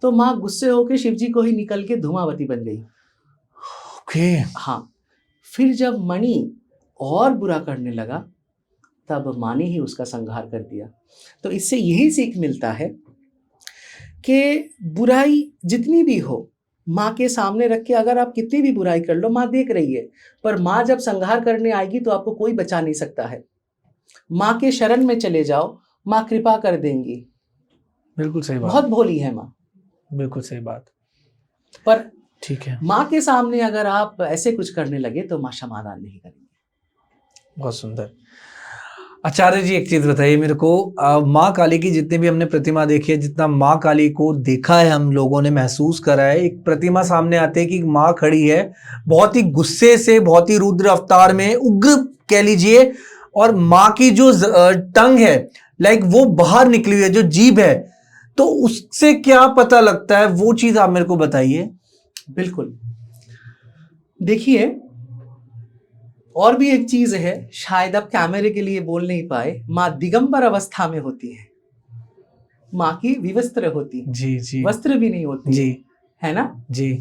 तो माँ गुस्से होकर शिवजी को ही निकल के धुआंवती बन गई। ओके हाँ, फिर जब मणि और बुरा करने लगा तब माँ ने ही उसका संहार कर दिया। तो इससे यही सीख मिलता है कि बुराई जितनी भी हो, माँ के सामने रख के अगर आप कितनी भी बुराई कर लो, माँ देख रही है, पर माँ जब संहार करने आएगी तो आपको कोई बचा नहीं सकता है। माँ के शरण में चले जाओ, माँ कृपा कर देंगी। बिल्कुल सही बात, बहुत भोली है माँ। बिल्कुल सही बात। पर ठीक है, माँ के सामने अगर आप ऐसे कुछ करने लगे तो माँ क्षमादान नहीं करेंगे। बहुत सुंदर। आचार्य जी एक चीज बताइए मेरे को, माँ काली की जितनी भी हमने प्रतिमा देखी है, जितना माँ काली को देखा है, हम लोगों ने महसूस करा है, एक प्रतिमा सामने आती है कि माँ खड़ी है बहुत ही गुस्से से, बहुत ही रुद्र अवतार में, उग्र कह लीजिए, और माँ की जो टंग है, लाइक वो बाहर निकली हुई है, जो जीभ है, तो उससे क्या पता लगता है, वो चीज आप मेरे को बताइए। बिल्कुल, देखिए और भी एक चीज है, शायद आप कैमरे के लिए बोल नहीं पाए, माँ दिगंबर अवस्था में होती है, माँ की विवस्त्र होती है, जी जी, वस्त्र भी नहीं होती जी है ना जी,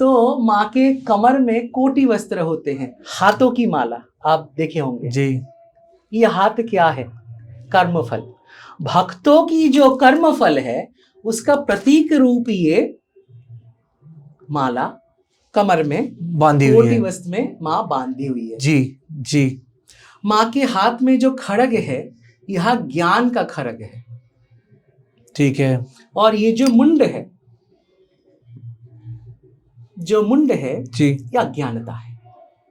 तो माँ के कमर में कोटि वस्त्र होते हैं, हाथों की माला आप देखे होंगे जी ये हाथ क्या है? कर्मफल। भक्तों की जो कर्मफल है उसका प्रतीक रूप ये माला कमर में बांधी हुई कोटि है। वस्त्र में माँ बांधी हुई है। जी जी, माँ के हाथ में जो खड़ग है यह ज्ञान का खड़ग है, ठीक है, और ये जो मुंड है, जी, यह ज्ञानता है।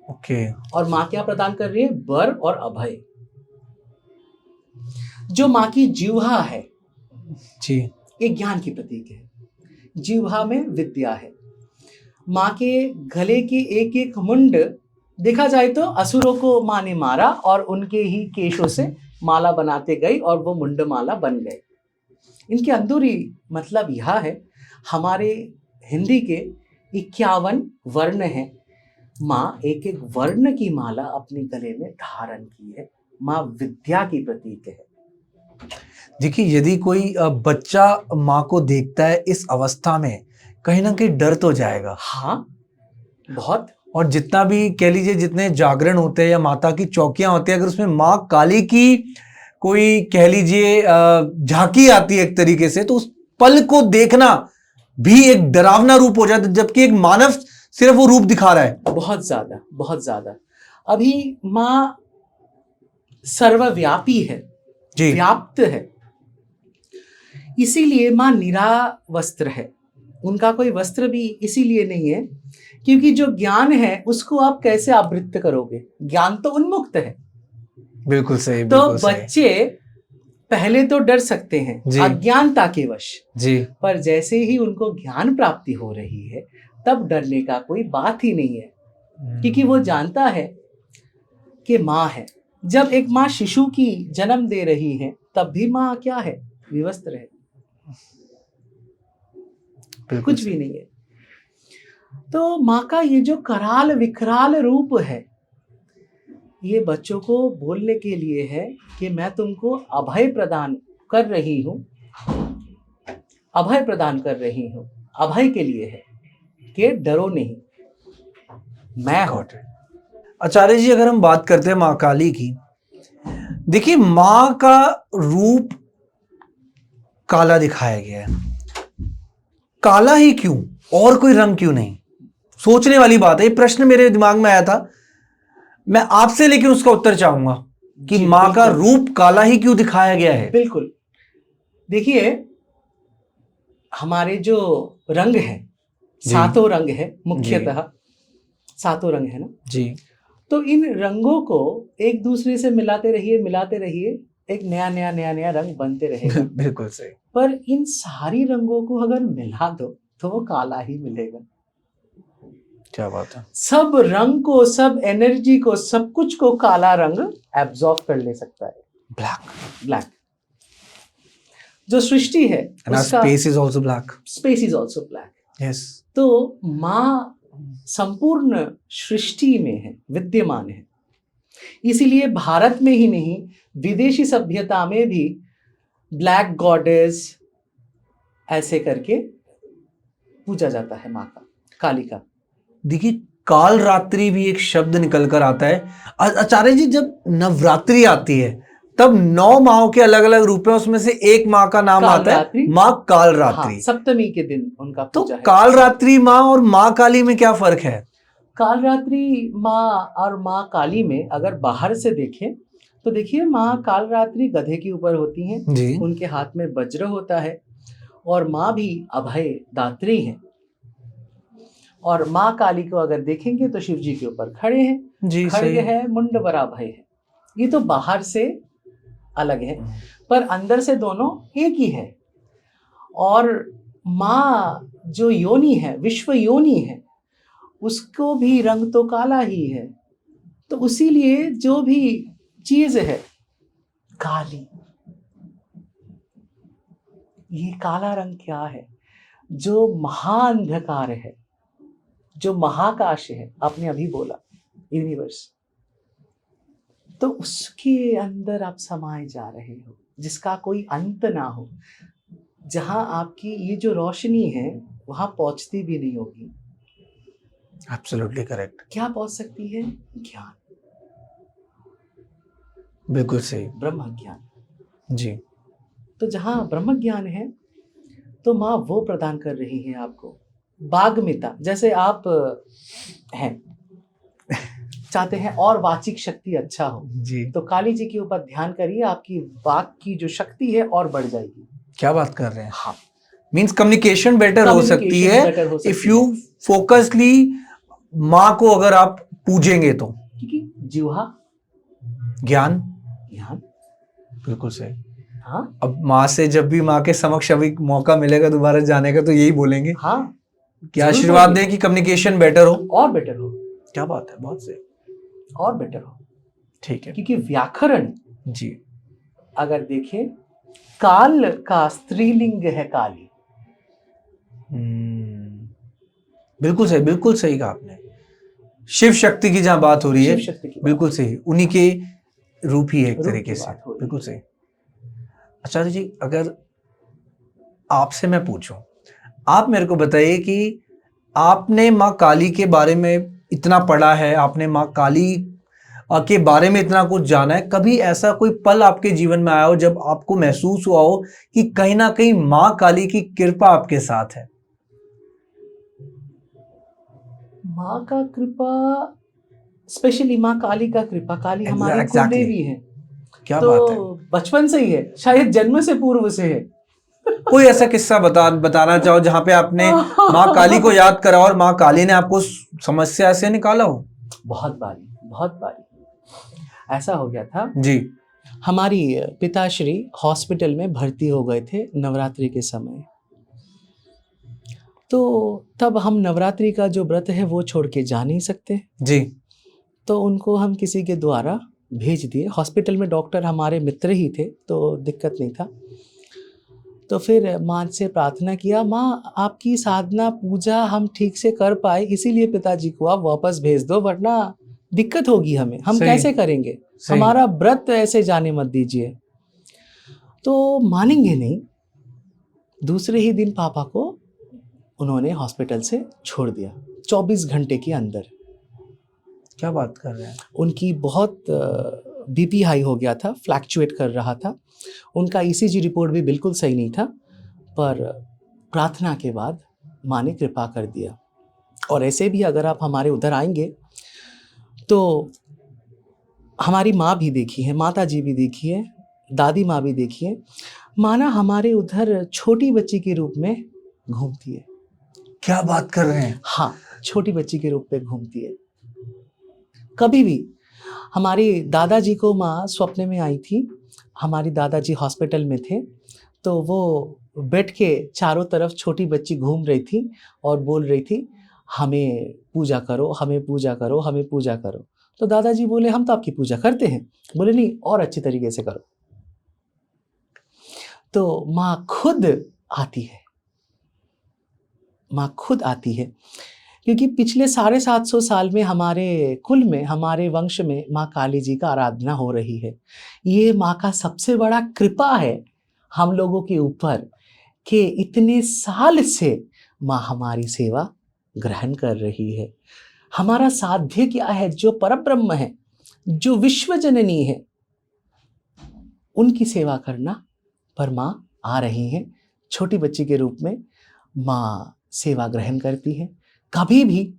ओके, और माँ क्या प्रदान कर रही है? वर और अभय। जो माँ की जिह्वा है जी, ये ज्ञान की प्रतीक है, जिह्वा में विद्या है। माँ के गले की एक एक मुंड देखा जाए तो असुरों को माँ ने मारा और उनके ही केशों से माला बनाते गई और वो मुंड माला बन गए। इनके अंदरूनी मतलब यह है, हमारे हिंदी के 51 वर्ण हैं, माँ एक एक वर्ण की माला अपने गले में धारण की है। माँ विद्या की प्रतीक है। देखिए यदि कोई बच्चा माँ को देखता है इस अवस्था में, कहीं ना कहीं डर तो जाएगा। हाँ, बहुत। और जितना भी कह लीजिए, जितने जागरण होते हैं या माता की चौकियां होती है, अगर उसमें माँ काली की कोई कह लीजिए झांकी आती है एक तरीके से, तो उस पल को देखना भी एक डरावना रूप हो जाता है, जबकि एक मानव सिर्फ वो रूप दिखा रहा है। बहुत ज्यादा, बहुत ज्यादा। अभी माँ सर्वव्यापी है, जी, व्याप्त है, इसीलिए माँ निरावस्त्र है। उनका कोई वस्त्र भी इसीलिए नहीं है क्योंकि जो ज्ञान है उसको आप कैसे आवृत्त करोगे? ज्ञान तो उन्मुक्त है। बिल्कुल सही, तो बिल्कुल सही। बच्चे पहले तो डर सकते हैं जी। अज्ञानता के वश, जी। पर जैसे ही उनको ज्ञान प्राप्ति हो रही है तब डरने का कोई बात ही नहीं है, क्योंकि वो जानता है कि माँ है। जब एक माँ शिशु की जन्म दे रही है तब भी माँ क्या है, विवस्त्र है, बिल्कुल कुछ भी नहीं है। तो माँ का ये जो कराल विकराल रूप है, ये बच्चों को बोलने के लिए है कि मैं तुमको अभय प्रदान कर रही हूँ, अभय प्रदान कर रही हूँ। अभय के लिए है कि डरो नहीं, मैं हूँ। आचार्य जी, अगर हम बात करते हैं माँ काली की, देखिए माँ का रूप काला दिखाया गया है। काला ही क्यों, और कोई रंग क्यों नहीं? सोचने वाली बात है, ये प्रश्न मेरे दिमाग में आया था, मैं आपसे लेकिन उसका उत्तर चाहूंगा कि जी, माँ का बिल्कुल। रूप काला ही क्यों दिखाया गया है? बिल्कुल, देखिए हमारे जो रंग है, सातों रंग है, मुख्यतः सातों रंग है ना जी। तो इन रंगों को एक दूसरे से मिलाते रहिए, एक नया नया नया नया रंग बनते रहेगा। बिल्कुल सही। पर इन सारी रंगों को अगर मिला दो तो वो काला ही मिलेगा। क्या बात है। सब रंग को, सब एनर्जी को, सब कुछ को काला रंग एब्जॉर्ब कर ले सकता है। ब्लैक जो सृष्टि है उसका space is also black. Space is also black. Yes. तो माँ संपूर्ण सृष्टि में है, विद्यमान है। इसीलिए भारत में ही नहीं, विदेशी सभ्यता में भी ब्लैक गॉडेस ऐसे करके पूजा जाता है माँ का, काली का। देखिए काल रात्रि भी एक शब्द निकल कर आता है। आचार्य जी, जब नवरात्रि आती है तब 9 माओं के अलग अलग रूप हैं, उसमें से एक माँ का नाम आता है माँ काल रात्रि। हाँ, सप्तमी के दिन उनका पूजा तो काल है। रात्रि माँ और माँ काली में क्या फर्क है? काल रात्रि माँ और माँ काली में अगर बाहर से देखें तो देखिए माँ काल रात्रि गधे के ऊपर होती हैं जी। उनके हाथ में वज्र होता है, और माँ भी अभय दात्री हैं। और माँ काली को अगर देखेंगे तो शिव जी के ऊपर खड़े हैं, जी, खड़ग सही। है, मुंड बरा भय है। ये तो बाहर से अलग है, पर अंदर से दोनों एक ही है। और माँ जो योनि है, विश्व योनि है, उसको भी रंग तो काला ही है। तो उसीलिए जो भी चीज है काली, ये काला रंग क्या है? जो महाअंधकार है, जो महाकाश है, आपने अभी बोला यूनिवर्स, तो उसके अंदर आप समाये जा रहे हो, जिसका कोई अंत ना हो, जहां आपकी ये जो रोशनी है वहां पहुंचती भी नहीं होगी। Absolutely correct. क्या पहुंच सकती है? ज्ञान, बिल्कुल सही। ब्रह्म ज्ञान। जी। तो जहां ब्रह्म ज्ञान है तो माँ वो प्रदान कर रही है आपको। बाग्मिता, जैसे आप हैं, चाहते हैं और वाचिक शक्ति अच्छा हो, जी। तो काली जी के ऊपर ध्यान करिए, आपकी वाक की जो शक्ति है और बढ़ जाएगी। क्या बात कर रहे हैं? हाँ, मीन्स कम्युनिकेशन बेटर हो सकती है इफ यू फोकसली माँ को अगर आप पूजेंगे तो। क्योंकि जिह्वा ज्ञान। ज्ञान। बिल्कुल सही। हाँ, अब माँ से जब भी माँ के समक्ष अभी मौका मिलेगा दोबारा जाने का तो यही बोलेंगे हाँ, कि आशीर्वाद दें कि कम्युनिकेशन बेटर हो और बेटर हो। क्या बात है, बहुत सही। और बेटर हो, ठीक है। क्योंकि व्याकरण जी। अगर देखें, काल का स्त्रीलिंग है काली। बिल्कुल सही, बिल्कुल सही कहा आपने। शिव शक्ति की जहां बात हो रही है, शिव शक्ति की बिल्कुल सही, उन्हीं के रूप ही है एक रूप तरीके की से। बात हो रही है। बिल्कुल सही। आचार्य जी, अगर आपसे मैं पूछूं, आप मेरे को बताइए कि आपने माँ काली के बारे में इतना पढ़ा है, आपने माँ काली के बारे में इतना कुछ जाना है, कभी ऐसा कोई पल आपके जीवन में आया हो जब आपको महसूस हुआ हो कि कहीं ना कहीं माँ काली की कृपा आपके साथ है? माँ का कृपा, स्पेशली माँ काली का कृपा। काली हमारी कुलदेवी है। क्या तो बात है। बचपन से ही है, शायद जन्म से पूर्व से है। कोई ऐसा किस्सा बताना चाहो जहां पे आपने माँ काली को याद करा और माँ काली ने आपको समस्या से निकाला हो? बहुत बारी ऐसा हो गया था जी। हमारी पिताश्री हॉस्पिटल में भर्ती हो गए थे नवरात्रि के समय। तो तब हम नवरात्रि का जो व्रत है वो छोड़ के जा नहीं सकते, जी। तो उनको हम किसी के द्वारा भेज दिए। हॉस्पिटल में डॉक्टर हमारे मित्र ही थे, तो दिक्कत नहीं था। तो फिर माँ से प्रार्थना किया, माँ आपकी साधना पूजा हम ठीक से कर पाए, इसीलिए पिताजी को आप वापस भेज दो, वरना दिक्कत होगी हमें, हम सही। कैसे करेंगे, सही। हमारा व्रत ऐसे जाने मत दीजिए। तो मानेंगे नहीं, दूसरे ही दिन पापा को उन्होंने हॉस्पिटल से छोड़ दिया 24 घंटे के अंदर। क्या बात कर रहे हैं? उनकी बहुत बीपी हाई हो गया था, फ्लैक्चुएट कर रहा था, उनका ईसीजी रिपोर्ट भी बिल्कुल सही नहीं था, पर प्रार्थना के बाद माँ ने कृपा कर दिया। और ऐसे भी अगर आप हमारे उधर आएंगे तो हमारी माँ भी देखी है, माता जी भी देखी है, दादी माँ भी देखी है। माँ ना हमारे उधर छोटी बच्ची के रूप में घूमती है। क्या बात कर रहे हैं? हाँ, छोटी बच्ची के रूप में घूमती है। कभी भी हमारी दादाजी को माँ स्वप्न में आई थी, हमारी दादाजी हॉस्पिटल में थे, तो वो बैठ के चारों तरफ छोटी बच्ची घूम रही थी और बोल रही थी, हमें पूजा करो, हमें पूजा करो, हमें पूजा करो। तो दादाजी बोले, हम तो आपकी पूजा करते हैं। बोले, नहीं, और अच्छी तरीके से करो। तो माँ खुद आती है, माँ खुद आती है, क्योंकि पिछले 750 साल में हमारे कुल में, हमारे वंश में माँ काली जी का आराधना हो रही है। ये माँ का सबसे बड़ा कृपा है हम लोगों के ऊपर कि इतने साल से माँ हमारी सेवा ग्रहण कर रही है। हमारा साध्य क्या है? जो परब्रह्म है, जो विश्व जननी है, उनकी सेवा करना पर माँ आ रही हैं छोटी बच्ची के रूप में। माँ सेवा ग्रहण करती है। कभी भी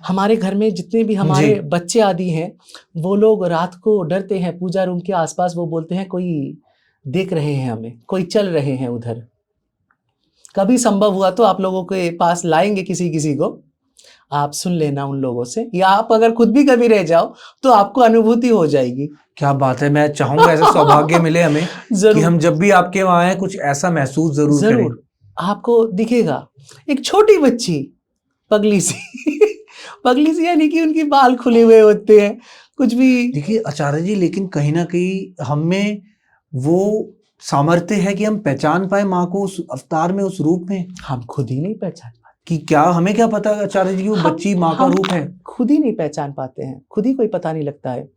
हमारे घर में जितने भी हमारे बच्चे आदि हैं, वो लोग रात को डरते हैं, पूजा रूम के आसपास वो बोलते हैं कोई देख रहे हैं हमें, कोई चल रहे हैं उधर। कभी संभव हुआ तो आप लोगों के पास लाएंगे किसी किसी को, आप सुन लेना उन लोगों से, या आप अगर खुद भी कभी रह जाओ तो आपको अनुभूति हो जाएगी। क्या बात है, मैं चाहूंगा ऐसा सौभाग्य मिले हमें कि हम जब भी आपके वहां आए कुछ ऐसा महसूस जरूर करें। आपको दिखेगा एक छोटी बच्ची, पगली सी पगली सी यानी कि उनके बाल खुले हुए होते हैं, कुछ भी। देखिए आचार्य जी, लेकिन कहीं ना कहीं हम में वो सामर्थ्य है कि हम पहचान पाए माँ को उस अवतार में, उस रूप में। हम खुद ही नहीं पहचान पाते कि क्या, हमें क्या पता आचार्य जी कि वो बच्ची माँ का रूप है? खुद ही नहीं पहचान पाते हैं, खुद ही कोई पता नहीं लगता है।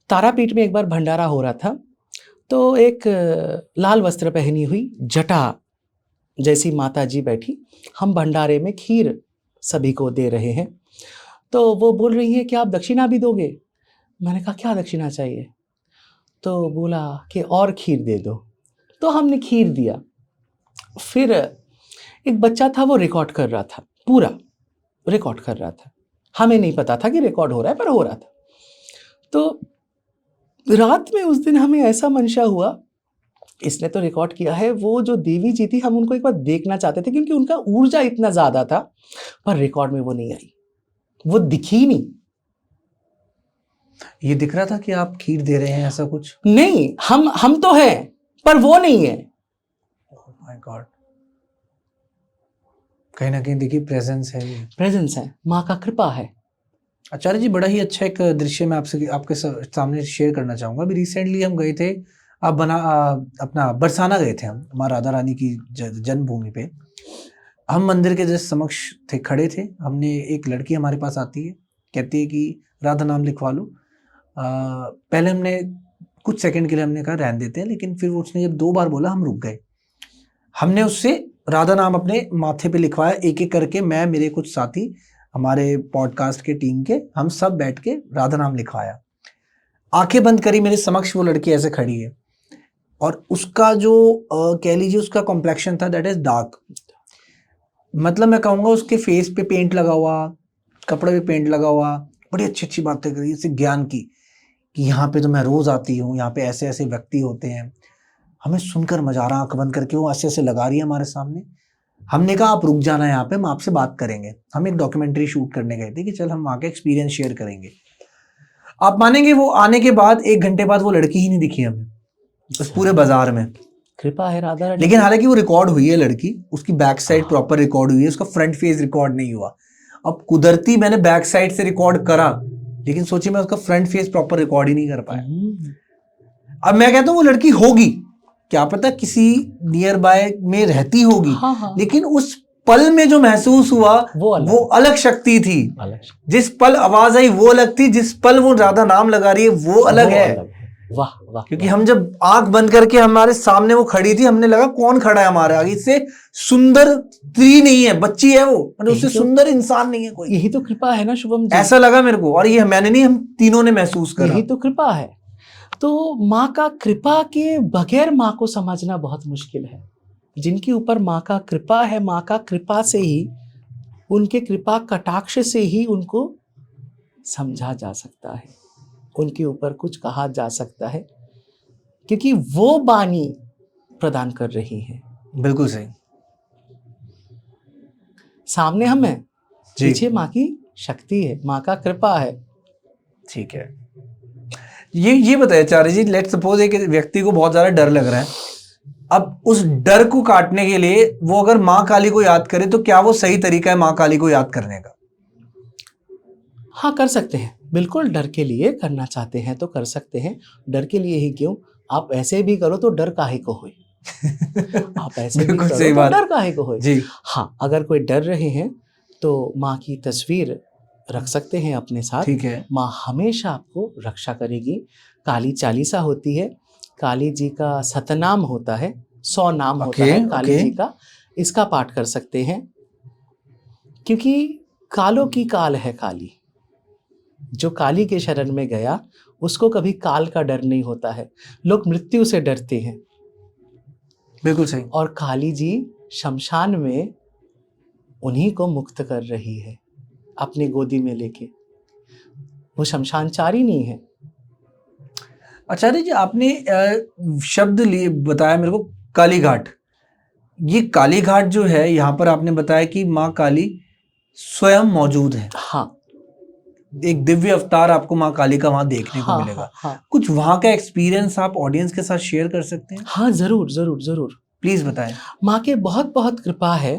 तारापीठ में एक बार भंडारा हो रहा था, तो एक लाल वस्त्र पहनी हुई जटा जैसी माता जी बैठी, हम भंडारे में खीर सभी को दे रहे हैं। तो वो बोल रही है कि आप दक्षिणा भी दोगे? मैंने कहा क्या दक्षिणा चाहिए? तो बोला कि और खीर दे दो। तो हमने खीर दिया। फिर एक बच्चा था, वो रिकॉर्ड कर रहा था, पूरा रिकॉर्ड कर रहा था। हमें नहीं पता था कि रिकॉर्ड हो रहा है, पर हो रहा था। तो रात में उस दिन हमें ऐसा मंशा हुआ, इसने तो रिकॉर्ड किया है, वो जो देवी जी थी हम उनको एक बार देखना चाहते थे, क्योंकि उनका ऊर्जा इतना ज्यादा था, पर रिकॉर्ड में वो नहीं आई, वो दिखी नहीं। ये दिख रहा था कि आप खीर दे रहे हैं, ऐसा कुछ नहीं, हम तो हैं, पर वो नहीं है। ओह माय गॉड, कहीं ना कहीं देखिए प्रेजेंस है, प्रेजेंस है, माँ का कृपा है। आचार्य जी, बड़ा ही अच्छा एक दृश्य मैं आपके सामने शेयर करना चाहूंगा। अभी रिसेंटली हम गए थे, अपना बरसाना गए थे, हम माँ राधा रानी की जन्मभूमि पे। हम मंदिर के जस्ट समक्ष थे, खड़े थे। हमने, एक लड़की हमारे पास आती है, कहती है कि राधा नाम लिखवा लो। पहले हमने कुछ सेकंड के लिए हमने कहा रहने देते हैं, लेकिन फिर उसने जब 2 बार बोला हम रुक गए। हमने उससे राधा नाम अपने माथे पे लिखवाया, एक एक करके। मैं, मेरे कुछ साथी, हमारे पॉडकास्ट के टीम के, हम सब बैठ के राधा नाम लिखवाया। आंखें बंद करी, मेरे समक्ष वो लड़की ऐसे खड़ी है, और उसका जो कह लीजिए उसका कॉम्प्लेक्शन था, दैट इज डार्क। मतलब मैं कहूँगा उसके फेस पे पेंट लगा हुआ, कपड़े पे पेंट लगा हुआ, बड़ी अच्छी अच्छी बातें करी जैसे ज्ञान की, कि यहाँ पे तो मैं रोज आती हूँ, यहाँ पे ऐसे ऐसे व्यक्ति होते हैं। हमें सुनकर मजा आ रहा, आंख बंद करके वो ऐसे ऐसे लगा रही है हमारे सामने। हमने कहा आप रुक जाना यहाँ पे, हम आपसे बात करेंगे। हम एक डॉक्यूमेंट्री शूट करने गए थे कि चल हम वहाँ के एक्सपीरियंस शेयर करेंगे। आप मानेंगे वो आने के बाद 1 घंटे बाद वो लड़की ही नहीं दिखी हमें उस पूरे बाजार में। कृपा है राधा रानी। लेकिन हालांकि वो रिकॉर्ड हुई है लड़की, उसकी बैक साइड प्रॉपर रिकॉर्ड हुई है, उसका फ्रंट फेस रिकॉर्ड नहीं हुआ। अब कुदरती मैंने बैक साइड से रिकॉर्ड करा, लेकिन सोचिए मैं उसका फ्रंट फेस प्रॉपर रिकॉर्ड ही नहीं कर पाया। अब मैं कहता हूँ वो लड़की होगी, क्या पता किसी नियर बाय में रहती होगी। हाँ। लेकिन उस पल में जो महसूस हुआ वो अलग शक्ति थी। जिस पल आवाज आई वो अलग थी, जिस पल वो राधा नाम लगा रही है वो अलग है। वाह वाह। क्योंकि हम जब आंख बंद करके हमारे सामने वो खड़ी थी, हमने लगा कौन खड़ा है हमारे आगे, इससे सुंदर स्त्री नहीं है, बच्ची है वो, मतलब उससे सुंदर इंसान नहीं है कोई। यही तो कृपा है ना शुभम जी। ऐसा लगा मेरे को, और ये मैंने नहीं, हम तीनों ने महसूस करा। यही तो कृपा है। तो माँ का कृपा के बगैर माँ को समझना बहुत मुश्किल है। जिनके ऊपर माँ का कृपा है, माँ का कृपा से ही, उनके कृपा कटाक्ष से ही उनको समझा जा सकता है, उनके ऊपर कुछ कहा जा सकता है, क्योंकि वो बानी प्रदान कर रही है। बिल्कुल सही। सामने हम हैं, पीछे माँ की शक्ति है, माँ का कृपा है। ठीक है। ये बताइए आचार्य जी, लेट्स सपोज एक व्यक्ति को बहुत ज्यादा डर लग रहा है, अब उस डर को काटने के लिए वो अगर माँ काली को याद करे तो क्या वो सही तरीका है माँ काली को याद करने का? हाँ, कर सकते हैं, बिल्कुल। डर के लिए करना चाहते हैं तो कर सकते हैं। डर के लिए ही क्यों, आप ऐसे भी करो तो डर काहे को होए। आप ऐसे भी करो तो डर काहे को होए जी। हाँ, अगर कोई डर रहे हैं तो माँ की तस्वीर रख सकते हैं अपने साथ। ठीक है। माँ हमेशा आपको रक्षा करेगी। काली चालीसा होती है, काली जी का सतनाम होता है, 100 नाम होता है काली जी का, इसका पाठ कर सकते हैं। क्योंकि कालों की काल है काली, जो काली के शरण में गया उसको कभी काल का डर नहीं होता है। लोग मृत्यु से डरते हैं। बिल्कुल सही। और काली जी शमशान में उन्हीं को मुक्त कर रही है अपनी गोदी में लेके। वो शमशानचारी नहीं है। आचार्य जी, आपने शब्द लिए बताया मेरे को काली घाट। ये काली घाट जो है, यहाँ पर आपने बताया कि माँ काली स्वयं मौजूद है। हाँ, एक दिव्य अवतार आपको माँ काली का वहां देखने को मिलेगा। हाँ। कुछ वहां का एक्सपीरियंस आप ऑडियंस के साथ शेयर कर सकते हैं? हाँ, जरूर जरूर जरूर, प्लीज बताएं। माँ के बहुत बहुत कृपा है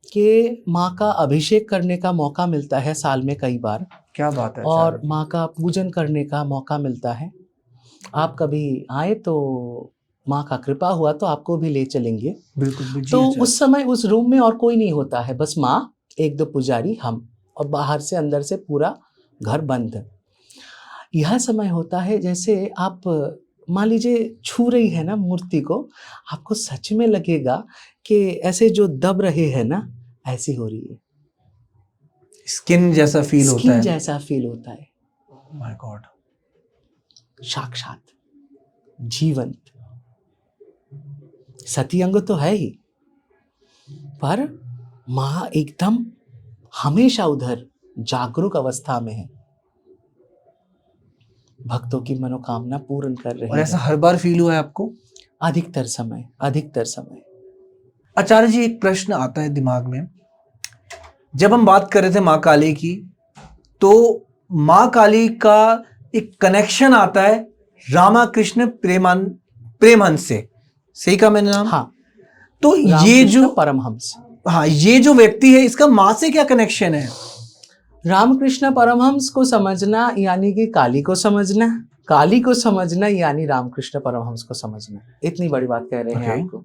कि माँ का अभिषेक करने का मौका मिलता है साल में कई बार। क्या बात है। और माँ का पूजन करने का मौका मिलता है। आप कभी आए तो माँ का कृपा हुआ तो आपको भी ले चलेंगे। बिल्कुल। तो उस समय उस रूम में और कोई नहीं होता है, बस माँ, 1-2 पुजारी, हम, और बाहर से अंदर से पूरा घर बंद। यह समय होता है जैसे आप मान लीजिए छू रही है ना मूर्ति को, आपको सच में लगेगा कि ऐसे जो दब रहे हैं ना, ऐसी हो रही है। स्किन जैसा फील होता है। स्किन जैसा फील होता है। My God. साक्षात जीवंत सती अंग तो है ही, पर माँ एकदम हमेशा उधर जागरूक अवस्था में है, भक्तों की मनोकामना पूर्ण कर रही है। और ऐसा हर बार फील हुआ है आपको? अधिकतर समय। आचार्य जी, एक प्रश्न आता है दिमाग में। जब हम बात कर रहे थे माँ काली की, तो माँ काली का एक कनेक्शन आता है रामाकृष्ण प्रेमहंस से। सही कहा मैंने नाम? हाँ। तो ये जो परमहंस, हाँ, ये जो व्यक्ति है, इसका माँ से क्या कनेक्शन है? रामकृष्ण परमहंस को समझना यानी कि काली को समझना, काली को समझना यानी रामकृष्ण परमहंस को समझना। इतनी बड़ी बात कह रहे हैं आपको।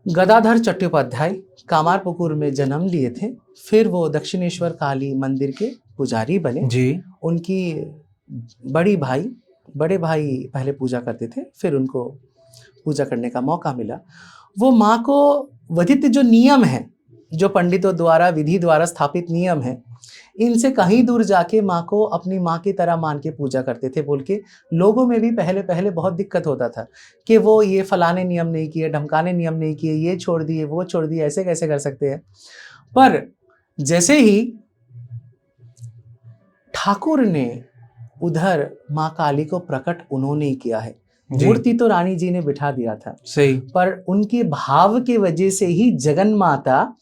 गदाधर चट्टोपाध्याय कामारपुकुर में जन्म लिए थे, फिर वो दक्षिणेश्वर काली मंदिर के पुजारी बने जी। उनकी बड़े भाई पहले पूजा करते थे, फिर उनको पूजा करने का मौका मिला। वो माँ को विधित जो नियम है, जो पंडितों द्वारा विधि द्वारा स्थापित नियम है, इनसे कहीं दूर जाके माँ को अपनी माँ की तरह मान के पूजा करते थे बोल के लोगों में भी पहले बहुत दिक्कत होता था कि वो ये फलाने नियम नहीं किए, ढमकाने नियम नहीं किए, ये छोड़ दिए, वो छोड़ दिए, ऐसे कैसे कर सकते हैं। पर जैसे ही ठाकुर ने उधर माँ काली को प्रकट उन्होंने ही किया है, मूर्ति तो रानी जी ने बिठा दिया था सही, पर उनके भाव के वजह से ही जगन माता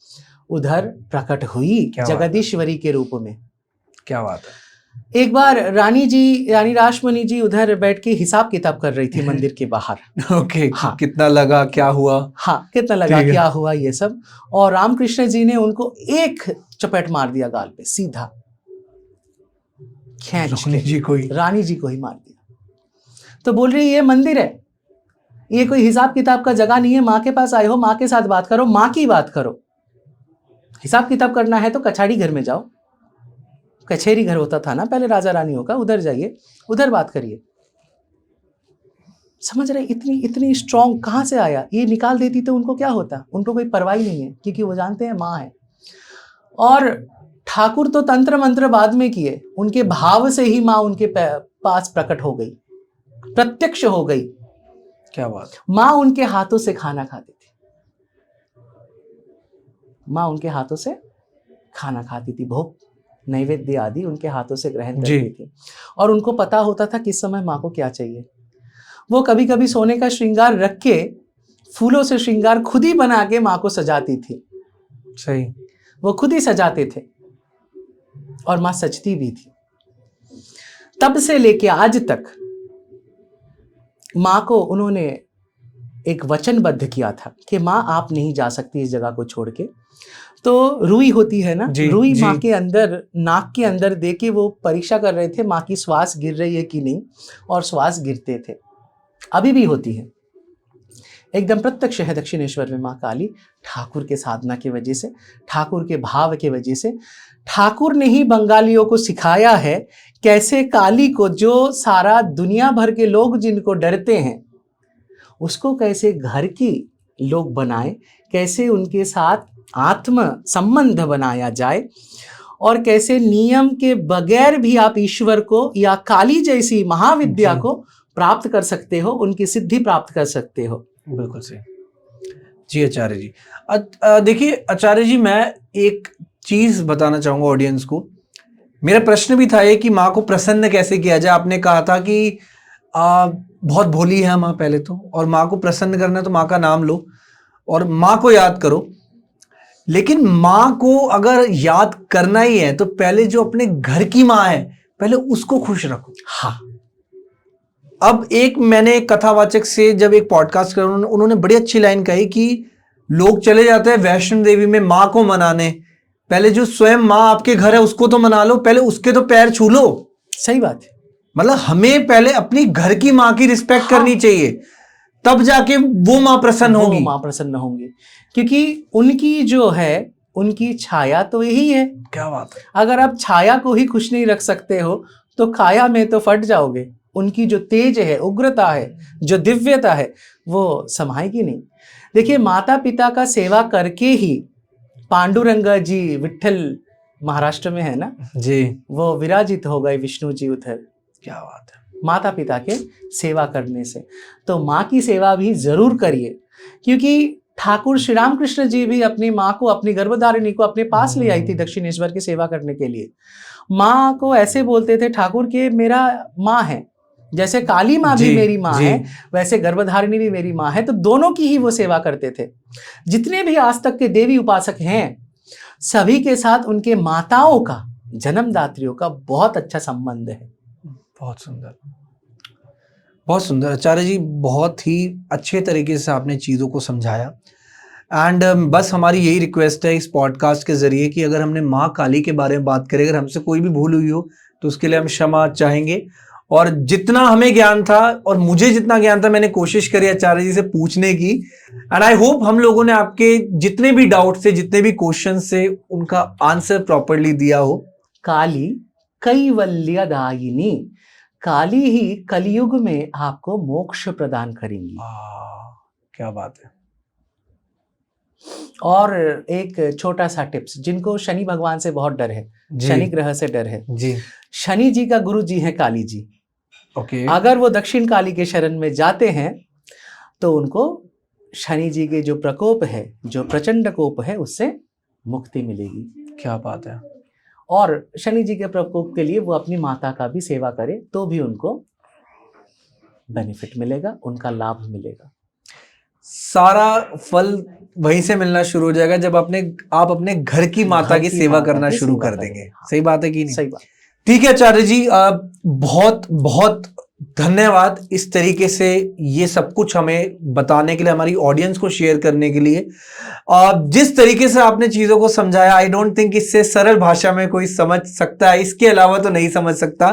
उधर प्रकट हुई जगदीश्वरी के रूप में। क्या बात है। एक बार रानी रासमणी जी उधर बैठ के हिसाब किताब कर रही थी मंदिर के बाहर। ओके, हाँ। कितना लगा, क्या हुआ? हाँ, कितना लगा, ठीक है। क्या हुआ, ये सब। और रामकृष्ण जी ने उनको एक चपेट मार दिया गाल पे, सीधा खींच रानी के। जी को ही? रानी जी को ही मार दिया। तो बोल रही ये मंदिर है, ये कोई हिसाब किताब का जगह नहीं है। माँ के पास आए हो, माँ के साथ बात करो, माँ की बात करो। हिसाब किताब करना है तो कछाड़ी घर में जाओ, कचहरी घर होता था ना पहले राजा रानियों का, उधर जाइए, उधर बात करिए। समझ रहे? इतनी इतनी स्ट्रांग कहाँ से आया? ये निकाल देती तो उनको क्या होता? उनको कोई परवाह नहीं है, क्योंकि वो जानते हैं माँ है। और ठाकुर तो तंत्र मंत्र बाद में किए, उनके भाव से ही माँ उनके पास प्रकट हो गई, प्रत्यक्ष हो गई। क्या बात। माँ उनके हाथों से खाना खाती थी, माँ उनके हाथों से खाना खाती थी, भोग नैवेद्य आदि उनके हाथों से ग्रहण करती थी। और उनको पता होता था किस समय माँ को क्या चाहिए। वो कभी कभी सोने का श्रृंगार रख के, फूलों से श्रृंगार खुद ही बना के माँ को सजाती थी। सही। वो खुद ही सजाते थे और माँ सजती भी थी। तब से लेके आज तक माँ को उन्होंने एक वचनबद्ध किया था कि माँ आप नहीं जा सकती इस जगह को छोड़ के। तो रुई होती है ना, रुई माँ के अंदर, नाक के अंदर दे के वो परीक्षा कर रहे थे माँ की श्वास गिर रही है कि नहीं, और श्वास गिरते थे। अभी भी होती है, एकदम प्रत्यक्ष है दक्षिणेश्वर में माँ काली, ठाकुर के साधना की वजह से, ठाकुर के भाव की वजह से। ठाकुर ने ही बंगालियों को सिखाया है कैसे काली को, जो सारा दुनिया भर के लोग जिनको डरते हैं, उसको कैसे घर की लोग बनाए, कैसे उनके साथ आत्म संबंध बनाया जाए, और कैसे नियम के बगैर भी आप ईश्वर को या काली जैसी महाविद्या को प्राप्त कर सकते हो, उनकी सिद्धि प्राप्त कर सकते हो। बिल्कुल सही जी आचार्य जी। देखिए आचार्य जी, मैं एक चीज बताना चाहूंगा ऑडियंस को। मेरा प्रश्न भी था ये कि माँ को प्रसन्न कैसे किया जाए। आपने कहा था कि बहुत भोली है माँ पहले तो, और माँ को प्रसन्न करना है तो माँ का नाम लो और माँ को याद करो। लेकिन माँ को अगर याद करना ही है तो पहले जो अपने घर की माँ है पहले उसको खुश रखो। हाँ। अब एक मैंने कथावाचक से जब एक पॉडकास्ट कर, उन्होंने बड़ी अच्छी लाइन कही कि लोग चले जाते हैं वैष्णो देवी में माँ को मनाने, पहले जो स्वयं माँ आपके घर है उसको तो मना लो, पहले उसके तो पैर छू लो। सही बात है। मतलब हमें पहले अपनी घर की माँ की रिस्पेक्ट करनी चाहिए, तब जाके वो माँ प्रसन्न होगी। वो माँ प्रसन्न होंगी, क्योंकि उनकी जो है, उनकी छाया तो यही है। क्या बात है। अगर आप छाया को ही खुश नहीं रख सकते हो तो काया में तो फट जाओगे। उनकी जो तेज है, उग्रता है, जो दिव्यता है, वो समाएगी नहीं। देखिए, माता पिता का सेवा करके ही पांडुरंगा जी, विट्ठल महाराष्ट्र में है ना जी, वो विराजित हो गए, विष्णु जी उधर। क्या बात है। माता पिता के सेवा करने से। तो माँ की सेवा भी जरूर करिए, क्योंकि ठाकुर श्री रामकृष्ण जी भी अपनी माँ को, अपनी गर्भधारिणी को अपने पास ले आई थी दक्षिणेश्वर की सेवा करने के लिए। माँ को ऐसे बोलते थे ठाकुर के, मेरा माँ है, जैसे काली माँ भी मेरी माँ है, वैसे गर्भधारिणी भी मेरी माँ है। तो दोनों की ही वो सेवा करते थे। जितने भी आज तक के देवी उपासक हैं, सभी के साथ उनके माताओं का, जन्मदात्रियों का बहुत अच्छा संबंध है। बहुत सुंदर, बहुत सुंदर आचार्य जी, बहुत ही अच्छे तरीके से आपने चीज़ों को समझाया। एंड बस हमारी यही रिक्वेस्ट है इस पॉडकास्ट के जरिए कि अगर हमने माँ काली के बारे में बात करें, अगर हमसे कोई भी भूल हुई हो तो उसके लिए हम क्षमा चाहेंगे। और जितना हमें ज्ञान था और मुझे जितना ज्ञान था, मैंने कोशिश करी आचार्य जी से पूछने की। एंड आई होप हम लोगों ने आपके जितने भी डाउट थे, जितने भी क्वेश्चन से, उनका आंसर प्रॉपरली दिया हो। काली कैवल्यदायिनी, काली ही कलयुग में आपको मोक्ष प्रदान करेंगी। क्या बात है। और एक छोटा सा टिप्स, जिनको शनि भगवान से बहुत डर है, शनि ग्रह से डर है जी, शनि जी का गुरु जी है काली जी। ओके। अगर वो दक्षिण काली के शरण में जाते हैं तो उनको शनि जी के जो प्रकोप है, जो प्रचंड कोप है, उससे मुक्ति मिलेगी। क्या बात है। और शनि जी के प्रकोप के लिए वो अपनी माता का भी सेवा करे तो भी उनको बेनिफिट मिलेगा, उनका लाभ मिलेगा। सारा फल वहीं से मिलना शुरू हो जाएगा जब आप अपने घर की माता की सेवा करना शुरू कर देंगे। सही बात है कि नहीं? सही बात। ठीक है आचार्य जी, बहुत बहुत धन्यवाद इस तरीके से ये सब कुछ हमें बताने के लिए, हमारी ऑडियंस को शेयर करने के लिए। जिस तरीके से आपने चीजों को समझाया, आई डोंट थिंक इससे सरल भाषा में कोई समझ सकता है, इसके अलावा तो नहीं समझ सकता।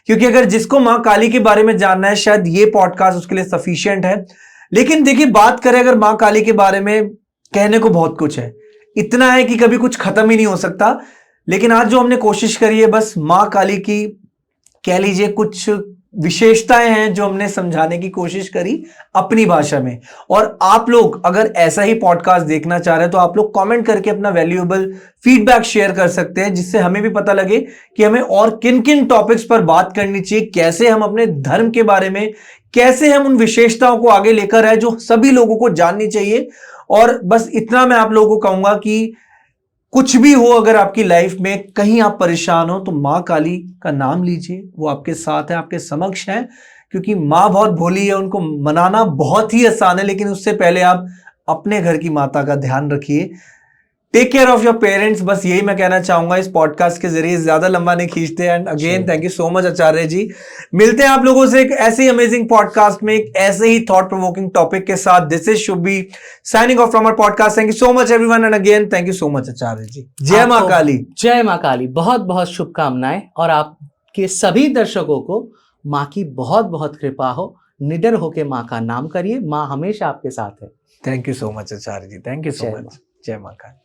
क्योंकि अगर जिसको मां काली के बारे में जानना है, शायद ये पॉडकास्ट उसके लिए सफिशिएंट है। लेकिन देखिए, बात करें अगर मां काली के बारे में, कहने को बहुत कुछ है, इतना है कि कभी कुछ खत्म ही नहीं हो सकता। लेकिन आज जो हमने कोशिश करी है, बस मां काली की कह लीजिए कुछ विशेषताएं हैं जो हमने समझाने की कोशिश करी अपनी भाषा में। और आप लोग अगर ऐसा ही पॉडकास्ट देखना चाह रहे हैं तो आप लोग कमेंट करके अपना वैल्यूएबल फीडबैक शेयर कर सकते हैं, जिससे हमें भी पता लगे कि हमें और किन किन टॉपिक्स पर बात करनी चाहिए, कैसे हम अपने धर्म के बारे में, कैसे हम उन विशेषताओं को आगे लेकर आए जो सभी लोगों को जाननी चाहिए। और बस इतना मैं आप लोगों को कहूंगा कि कुछ भी हो, अगर आपकी लाइफ में कहीं आप परेशान हो तो मां काली का नाम लीजिए, वो आपके साथ है, आपके समक्ष है। क्योंकि मां बहुत भोली है, उनको मनाना बहुत ही आसान है, लेकिन उससे पहले आप अपने घर की माता का ध्यान रखिए। Take care of your parents, बस यही मैं कहना चाहूंगा इस पॉडकास्ट के जरिए, ज्यादा लंबा नहीं खींचते। And again thank you so much Acharya ji. मिलते हैं आप लोगों से एक ऐसे ही अमेजिंग पॉडकास्ट में, एक ऐसे ही थॉट प्रोवोकिंग टॉपिक के साथ। This is Shubhi signing off from our podcast. Thank you so much everyone, and again thank you so much Acharya ji. जय मां काली। जय मां काली। बहुत बहुत शुभकामनाएं, और आपके सभी दर्शकों को मां की बहुत बहुत कृपा हो। निडर होके मां का नाम करिए, मां हमेशा आपके साथ है। Thank you so much Acharya ji, thank you so much. जय मां काली।